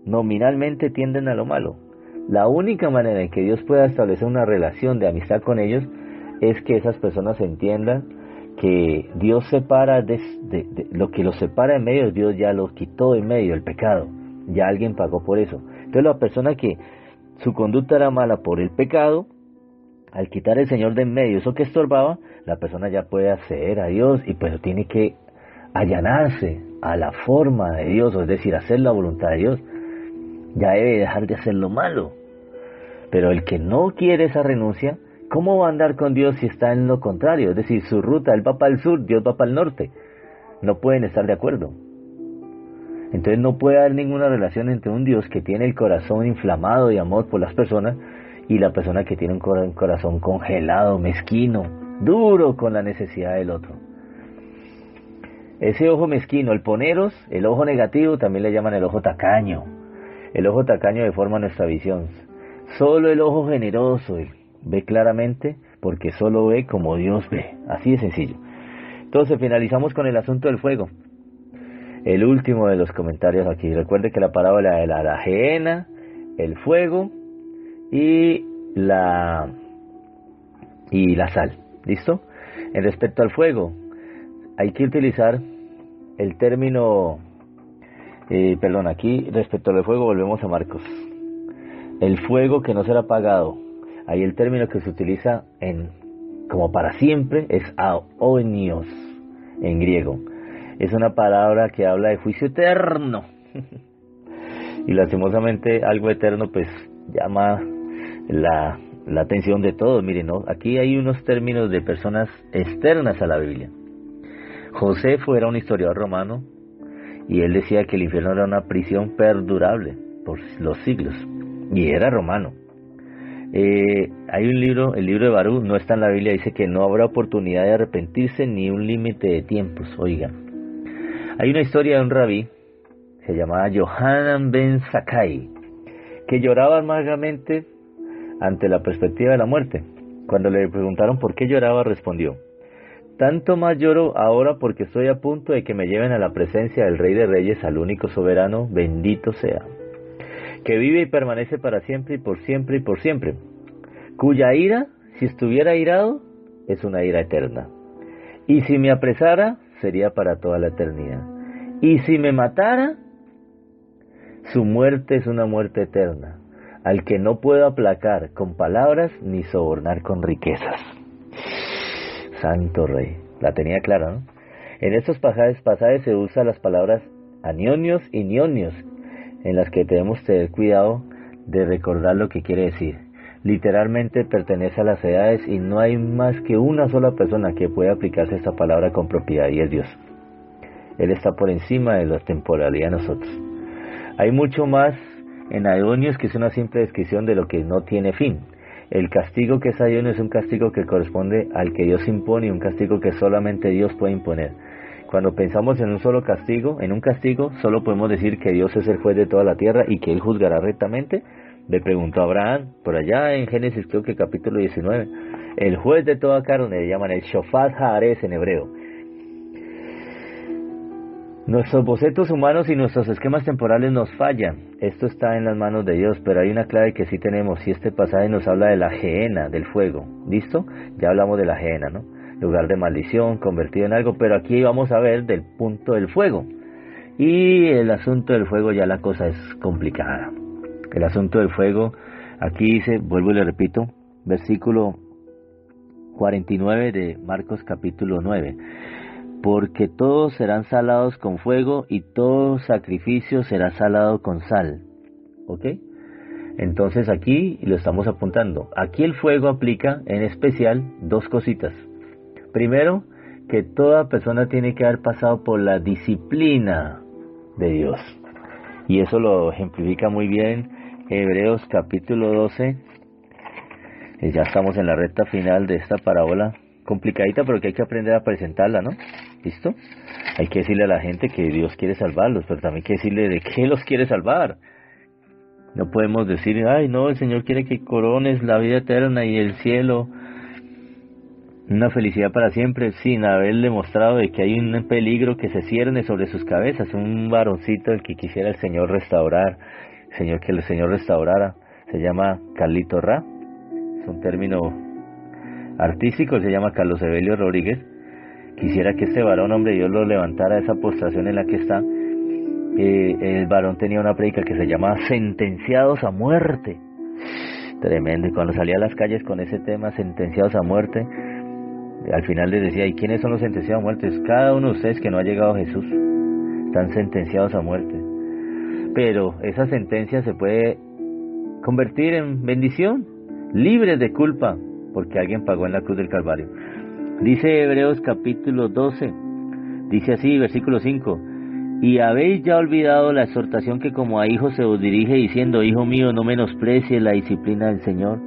nominalmente tienden a lo malo. La única manera en que Dios pueda establecer una relación de amistad con ellos es que esas personas entiendan que Dios separa de lo que los separa en medio. Dios ya los quitó en medio, el pecado. Ya alguien pagó por eso. Entonces la persona que su conducta era mala por el pecado, al quitar el Señor de en medio, eso que estorbaba, la persona ya puede acceder a Dios, y pues tiene que allanarse a la forma de Dios, es decir, hacer la voluntad de Dios. Ya debe dejar de hacer lo malo. Pero el que no quiere esa renuncia, ¿cómo va a andar con Dios si está en lo contrario? Es decir, su ruta, él va para el sur, Dios va para el norte. No pueden estar de acuerdo. Entonces no puede haber ninguna relación entre un Dios que tiene el corazón inflamado de amor por las personas y la persona que tiene un corazón congelado, mezquino, duro con la necesidad del otro. Ese ojo mezquino, el poneros, el ojo negativo, también le llaman el ojo tacaño. El ojo tacaño deforma nuestra visión. Solo el ojo generoso ve claramente, porque solo ve como Dios ve. Así de sencillo. Entonces finalizamos con el asunto del fuego. El último de los comentarios aquí. Recuerde que la parábola de la gehenna, el fuego y la sal. ¿Listo? En respecto al fuego, hay que utilizar el término, aquí respecto al fuego volvemos a Marcos. El fuego que no será apagado. Ahí el término que se utiliza como para siempre es aonios en griego. Es una palabra que habla de juicio eterno. Y lastimosamente algo eterno pues llama la atención de todos. Miren, ¿no? Aquí hay unos términos de personas externas a la Biblia. Josefo era un historiador romano y él decía que el infierno era una prisión perdurable por los siglos, y era romano. Hay un libro, el libro de Barú, no está en la Biblia, dice que no habrá oportunidad de arrepentirse ni un límite de tiempos. Oigan, hay una historia de un rabí, se llamaba Yohanan ben Zakkai, que lloraba amargamente ante la perspectiva de la muerte. Cuando le preguntaron por qué lloraba, respondió: tanto más lloro ahora porque estoy a punto de que me lleven a la presencia del Rey de Reyes, al único soberano, bendito sea, que vive y permanece para siempre y por siempre y por siempre, cuya ira, si estuviera airado, es una ira eterna, y si me apresara, sería para toda la eternidad, y si me matara, su muerte es una muerte eterna, al que no puedo aplacar con palabras ni sobornar con riquezas. Santo Rey, la tenía clara, ¿no? En estos pasajes se usan las palabras anionios y nionios, en las que debemos tener cuidado de recordar lo que quiere decir. Literalmente pertenece a las edades y no hay más que una sola persona que pueda aplicarse esta palabra con propiedad, y es Dios. Él está por encima de la temporalidad de nosotros. Hay mucho más en aonios, que es una simple descripción de lo que no tiene fin. El castigo que es aionio es un castigo que corresponde al que Dios impone, y un castigo que solamente Dios puede imponer. Cuando pensamos en un solo castigo, solo podemos decir que Dios es el juez de toda la tierra y que Él juzgará rectamente. Le preguntó a Abraham, por allá en Génesis, creo que capítulo 19, el juez de toda carne, le llaman el Shofat Haaretz en hebreo. Nuestros bocetos humanos y nuestros esquemas temporales nos fallan. Esto está en las manos de Dios, pero hay una clave que sí tenemos, y este pasaje nos habla de la gehenna, del fuego. ¿Listo? Ya hablamos de la gehenna, ¿no? Lugar de maldición, convertido en algo, pero aquí vamos a ver del punto del fuego. Y el asunto del fuego, ya la cosa es complicada. El asunto del fuego, aquí dice, vuelvo y le repito, versículo 49 de Marcos capítulo 9. Porque todos serán salados con fuego y todo sacrificio será salado con sal. ¿Ok? Entonces aquí lo estamos apuntando. Aquí el fuego aplica en especial dos cositas. Primero, que toda persona tiene que haber pasado por la disciplina de Dios. Y eso lo ejemplifica muy bien Hebreos capítulo 12. Ya estamos en la recta final de esta parábola. Complicadita, pero que hay que aprender a presentarla, ¿no? ¿Listo? Hay que decirle a la gente que Dios quiere salvarlos, pero también hay que decirle de qué los quiere salvar. No podemos decir, ay, no, el Señor quiere que corones la vida eterna y el cielo, una felicidad para siempre, sin haberle mostrado de que hay un peligro que se cierne sobre sus cabezas, un varoncito el que quisiera el Señor restaurar, que el Señor restaurara. Se llama Carlito Ra, es un término artístico, se llama Carlos Evelio Rodríguez. Quisiera que este varón, hombre, Dios lo levantara de esa postración en la que está. El varón tenía una prédica que se llamaba Sentenciados a Muerte. Tremendo. Y cuando salía a las calles con ese tema, Sentenciados a Muerte, al final les decía, ¿y quiénes son los sentenciados a muerte? Cada uno de ustedes que no ha llegado a Jesús. Están sentenciados a muerte. Pero esa sentencia se puede convertir en bendición, libres de culpa, porque alguien pagó en la cruz del Calvario. Dice Hebreos capítulo 12, dice así, versículo 5, y habéis ya olvidado la exhortación que como a hijos se os dirige, diciendo, hijo mío, no menosprecies la disciplina del Señor,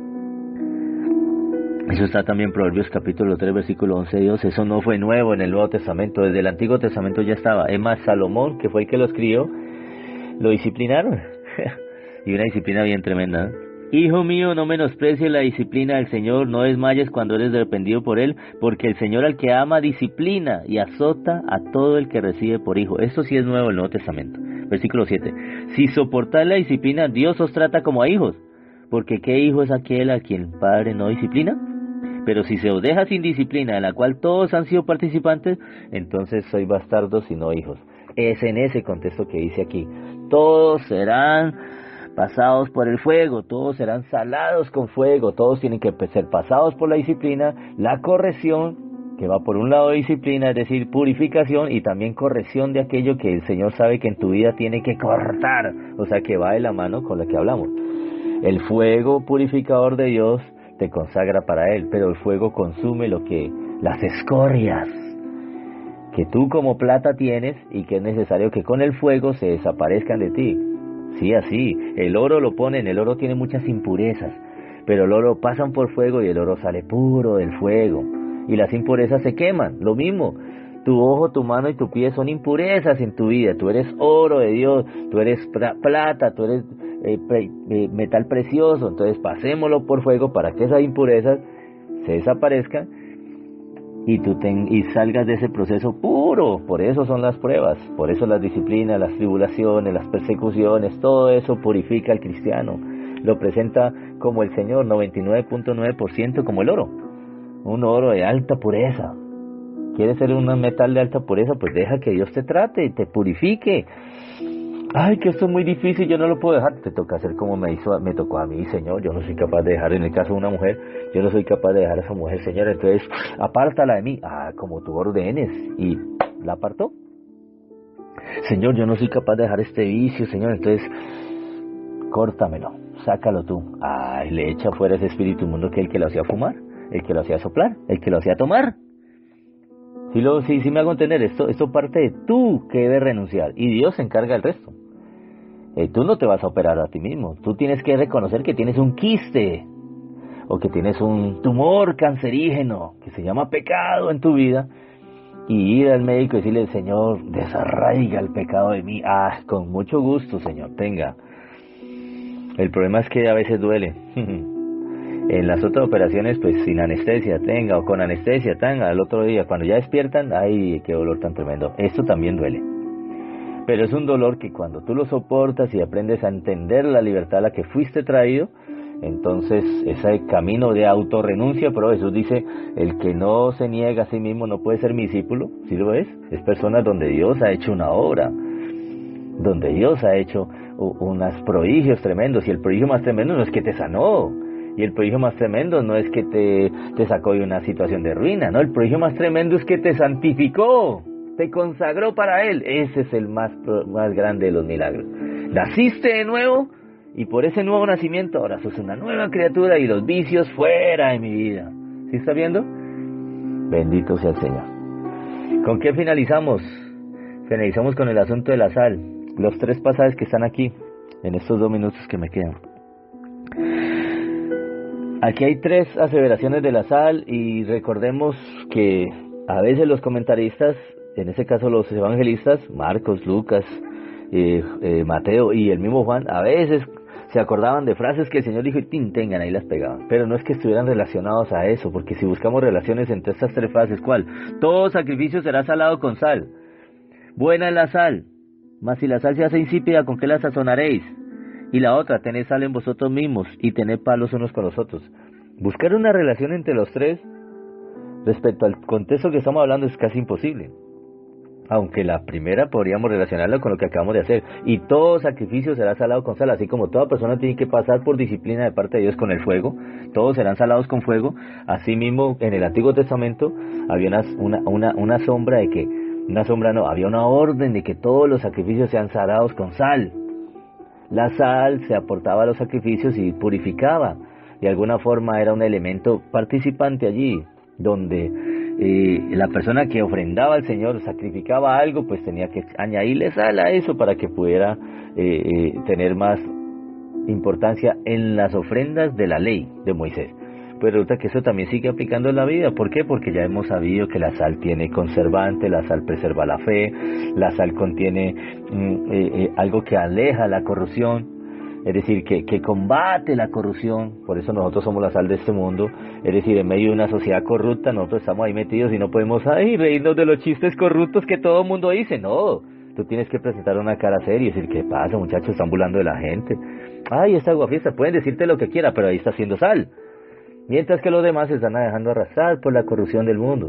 Eso está también en Proverbios capítulo 3, versículo 11 de Dios. Eso no fue nuevo en el Nuevo Testamento, desde el Antiguo Testamento ya estaba. Es más, Salomón, que fue el que lo escribió, lo disciplinaron. Y una disciplina bien tremenda, ¿eh? Hijo mío, no menosprecies la disciplina del Señor, no desmayes cuando eres reprendido por Él, porque el Señor al que ama disciplina y azota a todo el que recibe por hijo. Esto sí es nuevo en el Nuevo Testamento. Versículo 7. Si soportáis la disciplina, Dios os trata como a hijos, porque ¿qué hijo es aquel a quien el Padre no disciplina? Pero si se os deja sin disciplina, en la cual todos han sido participantes, entonces sois bastardos y no hijos. Es en ese contexto que dice aquí. Todos serán pasados por el fuego, todos serán salados con fuego, todos tienen que ser pasados por la disciplina, la corrección, que va por un lado de disciplina, es decir, purificación, y también corrección de aquello que el Señor sabe que en tu vida tiene que cortar, o sea que va de la mano con la que hablamos. El fuego purificador de Dios te consagra para Él, pero el fuego consume las escorias que tú como plata tienes y que es necesario que con el fuego se desaparezcan de ti. Sí, así, el oro lo ponen, el oro tiene muchas impurezas, pero el oro pasan por fuego y el oro sale puro del fuego, y las impurezas se queman. Lo mismo, tu ojo, tu mano y tu pie son impurezas en tu vida. Tú eres oro de Dios, tú eres plata, tú eres metal precioso, entonces pasémoslo por fuego para que esas impurezas se desaparezcan y salgas de ese proceso puro. Por eso son las pruebas, por eso las disciplinas, las tribulaciones, las persecuciones, todo eso purifica al cristiano, lo presenta como el Señor, 99.9% como el oro, un oro de alta pureza. ¿Quieres ser un metal de alta pureza? Pues deja que Dios te trate y te purifique. Ay, que esto es muy difícil, yo no lo puedo dejar. Te toca hacer como me tocó a mí, Señor. Yo no soy capaz de dejar, en el caso de una mujer, yo no soy capaz de dejar a esa mujer, Señor. Entonces, apártala de mí. Como tú ordenes. Y la apartó. Señor, yo no soy capaz de dejar este vicio, Señor. Entonces, córtamelo, sácalo tú. Le echa fuera ese espíritu inmundo que el que lo hacía fumar, el que lo hacía soplar, el que lo hacía tomar. Sí me hago entender, esto parte de tú que debes renunciar y Dios se encarga del resto. Tú no te vas a operar a ti mismo, tú tienes que reconocer que tienes un quiste o que tienes un tumor cancerígeno que se llama pecado en tu vida y ir al médico y decirle, Señor, desarraiga el pecado de mí. Con mucho gusto, Señor, tenga. El problema es que a veces duele. En las otras operaciones, pues sin anestesia, tenga, o con anestesia, tenga, al otro día, cuando ya despiertan, ¡ay, qué dolor tan tremendo! Esto también duele. Pero es un dolor que cuando tú lo soportas y aprendes a entender la libertad a la que fuiste traído, entonces ese camino de autorrenuncia, pero Jesús dice, el que no se niega a sí mismo no puede ser mi discípulo. ¿Sí lo ves? Es persona donde Dios ha hecho una obra, donde Dios ha hecho unos prodigios tremendos, y el prodigio más tremendo no es que te sanó, y el prodigio más tremendo no es que te sacó de una situación de ruina, no, el prodigio más tremendo es que te santificó, te consagró para Él. Ese es el más grande de los milagros. Naciste de nuevo, y por ese nuevo nacimiento ahora sos una nueva criatura, y los vicios fuera de mi vida. ¿Sí está viendo? Bendito sea el Señor. ¿Con qué finalizamos? Finalizamos con el asunto de la sal. Los 3 pasajes que están aquí, en estos 2 minutos que me quedan. Aquí hay 3 aseveraciones de la sal, y recordemos que a veces los comentaristas, en este caso los evangelistas, Marcos, Lucas, Mateo y el mismo Juan, a veces se acordaban de frases que el Señor dijo y tengan, ahí las pegaban. Pero no es que estuvieran relacionados a eso, porque si buscamos relaciones entre estas 3 frases, ¿cuál? Todo sacrificio será salado con sal. Buena es la sal, mas si la sal se hace insípida, ¿con qué la sazonaréis? Y la otra, tened sal en vosotros mismos y tened palos unos con los otros. Buscar una relación entre los 3 respecto al contexto que estamos hablando es casi imposible. Aunque la primera podríamos relacionarla con lo que acabamos de hacer. Y todo sacrificio será salado con sal, así como toda persona tiene que pasar por disciplina de parte de Dios con el fuego, todos serán salados con fuego. Asimismo, en el Antiguo Testamento había una sombra de que, había una orden de que todos los sacrificios sean salados con sal. La sal se aportaba a los sacrificios y purificaba. De alguna forma era un elemento participante allí, donde la persona que ofrendaba al Señor, sacrificaba algo, pues tenía que añadirle sal a eso para que pudiera tener más importancia en las ofrendas de la ley de Moisés. pues resulta que eso también sigue aplicando en la vida. ¿Por qué? Porque ya hemos sabido que la sal tiene conservante, la sal preserva la fe, la sal contiene algo que aleja la corrupción, es decir, que combate la corrupción. Por eso nosotros somos la sal de este mundo. Es decir, en medio de una sociedad corrupta, nosotros estamos ahí metidos y no podemos reírnos de los chistes corruptos que todo el mundo dice. No, tú tienes que presentar una cara seria y decir, ¿qué pasa, muchachos? Están burlando de la gente. Ay, esta aguafiesta, pueden decirte lo que quiera, pero ahí está haciendo sal. Mientras que los demás se están dejando arrastrar por la corrupción del mundo.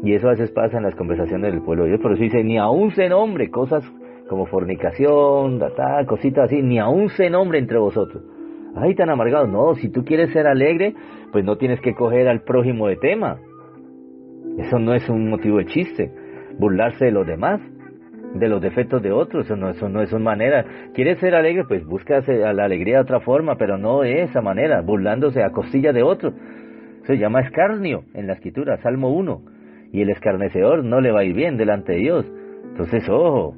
Y eso a veces pasa en las conversaciones del pueblo de Dios. Por eso dice, ni aún se nombre cosas como fornicación, cositas así, ni aún se nombre entre vosotros. Ay, tan amargados. No, si tú quieres ser alegre, pues no tienes que coger al prójimo de tema. Eso no es un motivo de chiste. Burlarse de los demás, de los defectos de otros, eso no es una manera. ¿Quieres ser alegre? Pues busca la alegría de otra forma, pero no de esa manera, burlándose a costilla de otros. Se llama escarnio en la Escritura, Salmo 1. Y el escarnecedor no le va a ir bien delante de Dios. Entonces, ojo,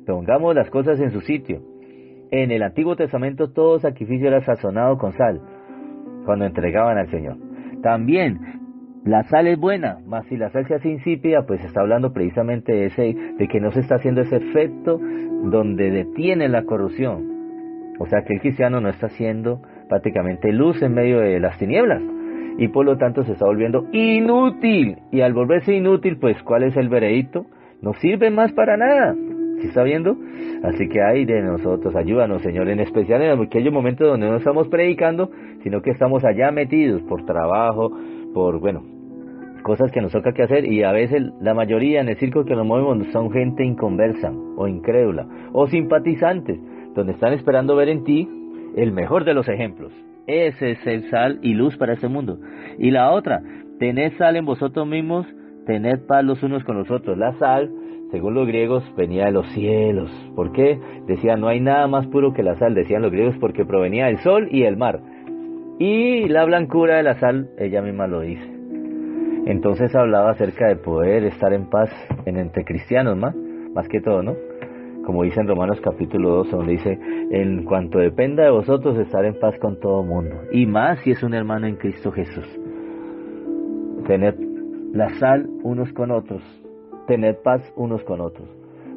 pongamos las cosas en su sitio. En el Antiguo Testamento todo sacrificio era sazonado con sal, cuando entregaban al Señor. También, la sal es buena, mas si la sal se hace insípida, pues está hablando precisamente de que no se está haciendo ese efecto donde detiene la corrupción. O sea que el cristiano no está haciendo prácticamente luz en medio de las tinieblas, y por lo tanto se está volviendo inútil. Y al volverse inútil, pues ¿cuál es el veredicto? No sirve más para nada. ¿Sí está viendo? Así que ay de nosotros, ayúdanos, Señor, en especial en aquellos momentos donde no estamos predicando, sino que estamos allá metidos por trabajo, por, cosas que nos toca que hacer, y a veces la mayoría en el círculo que nos movemos son gente inconversa, o incrédula, o simpatizantes, donde están esperando ver en ti el mejor de los ejemplos. Ese es el sal y luz para este mundo. Y la otra, tened sal en vosotros mismos, tened paz los unos con los otros. La sal, según los griegos, venía de los cielos. ¿Por qué? Decían, no hay nada más puro que la sal, decían los griegos, porque provenía del sol y el mar. Y la blancura de la sal, ella misma lo dice. Entonces hablaba acerca de poder estar en paz entre cristianos, más que todo, ¿no? Como dice en Romanos capítulo 12, donde dice, en cuanto dependa de vosotros, estar en paz con todo mundo. Y más si es un hermano en Cristo Jesús. Tened la sal unos con otros, tened paz unos con otros.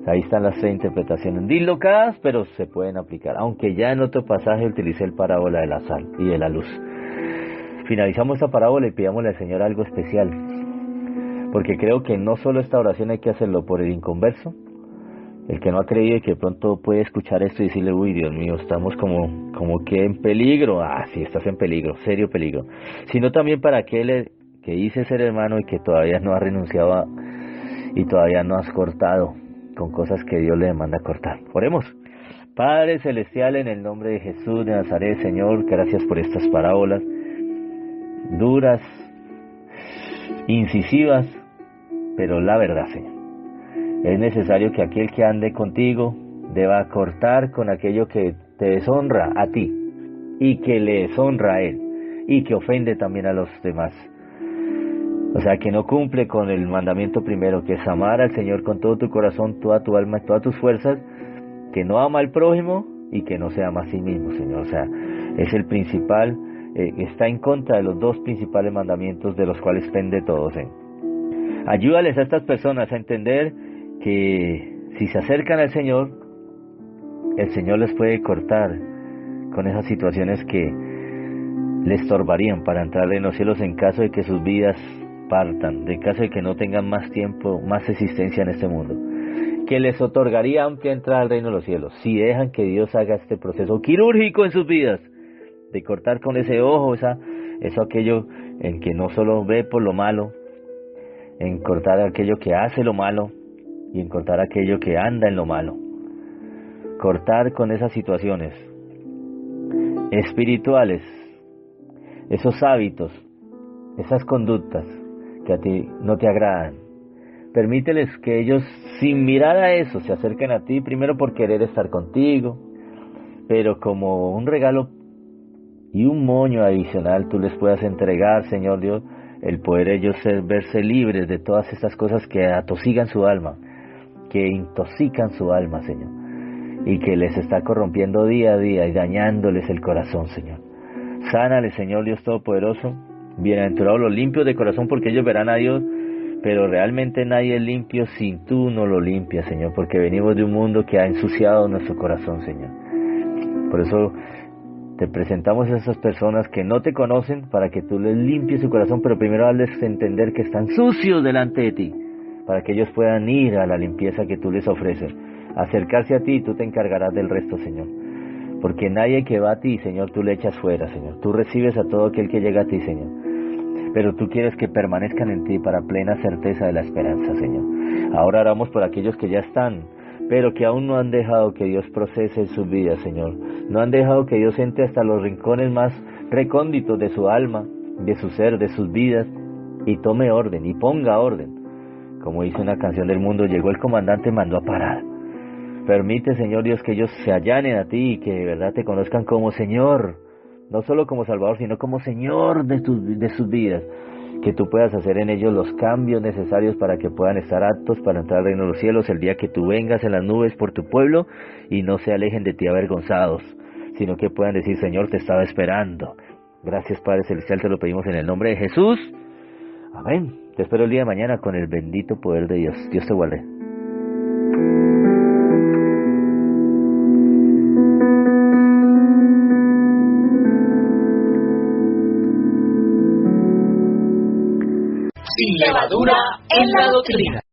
Ahí están las 3 interpretaciones dislocadas, pero se pueden aplicar. Aunque ya en otro pasaje utilicé el parábola de la sal y de la luz. Finalizamos esta parábola y pidámosle al Señor algo especial. Porque creo que no solo esta oración hay que hacerlo por el inconverso, el que no ha creído y que de pronto puede escuchar esto y decirle, uy, Dios mío, estamos como que en peligro. Sí, estás en peligro, serio peligro. Sino también para aquel que dice ser hermano y que todavía no ha renunciado y todavía no has cortado con cosas que Dios le demanda cortar. Oremos. Padre Celestial, en el nombre de Jesús de Nazaret, Señor, gracias por estas parábolas duras, incisivas, pero la verdad, Señor. Es necesario que aquel que ande contigo deba cortar con aquello que te deshonra a ti y que le deshonra a él y que ofende también a los demás. O sea, que no cumple con el mandamiento primero, que es amar al Señor con todo tu corazón, toda tu alma y todas tus fuerzas, que no ama al prójimo y que no se ama a sí mismo, Señor. O sea, es el principal, está en contra de los 2 principales mandamientos de los cuales pende todo, Señor. Ayúdales a estas personas a entender que si se acercan al Señor, el Señor les puede cortar con esas situaciones que les estorbarían para entrar en los cielos en caso de que sus vidas partan, en caso de que no tengan más tiempo, más existencia en este mundo, que les otorgaría amplia entrada al reino de los cielos, si dejan que Dios haga este proceso quirúrgico en sus vidas, de cortar con ese ojo, eso aquello en que no solo ve por lo malo, en cortar aquello que hace lo malo, y en cortar aquello que anda en lo malo. Cortar con esas situaciones espirituales, esos hábitos, esas conductas que a ti no te agradan. Permíteles que ellos, sin mirar a eso, se acerquen a ti, primero por querer estar contigo, pero como un regalo y un moño adicional tú les puedas entregar, Señor Dios, el poder ellos verse libres de todas estas cosas que atosigan su alma, que intoxican su alma, Señor, y que les está corrompiendo día a día y dañándoles el corazón, Señor. Sánales, Señor Dios Todopoderoso, Bienaventurados los limpios de corazón, porque ellos verán a Dios. Pero realmente nadie es limpio si tú no lo limpias, Señor, porque venimos de un mundo que ha ensuciado nuestro corazón, Señor. Por eso te presentamos a esas personas que no te conocen para que tú les limpies su corazón, pero primero darles a entender que están sucios delante de ti, para que ellos puedan ir a la limpieza que tú les ofreces, acercarse a ti y tú te encargarás del resto, Señor. Porque nadie que va a ti, Señor, tú le echas fuera, Señor. Tú recibes a todo aquel que llega a ti, Señor. Pero tú quieres que permanezcan en ti para plena certeza de la esperanza, Señor. Ahora oramos por aquellos que ya están, pero que aún no han dejado que Dios procese en sus vidas, Señor. No han dejado que Dios entre hasta los rincones más recónditos de su alma, de su ser, de sus vidas, y tome orden, y ponga orden. Como dice una canción del mundo, llegó el comandante y mandó a parar. Permite, Señor Dios, que ellos se allanen a ti y que de verdad te conozcan como Señor, no solo como Salvador, sino como Señor de sus vidas. Que tú puedas hacer en ellos los cambios necesarios para que puedan estar aptos para entrar al reino de los cielos el día que tú vengas en las nubes por tu pueblo y no se alejen de ti avergonzados, sino que puedan decir, Señor, te estaba esperando. Gracias, Padre Celestial, te lo pedimos en el nombre de Jesús. Amén. Te espero el día de mañana con el bendito poder de Dios. Dios te guarde. Sin levadura en la doctrina.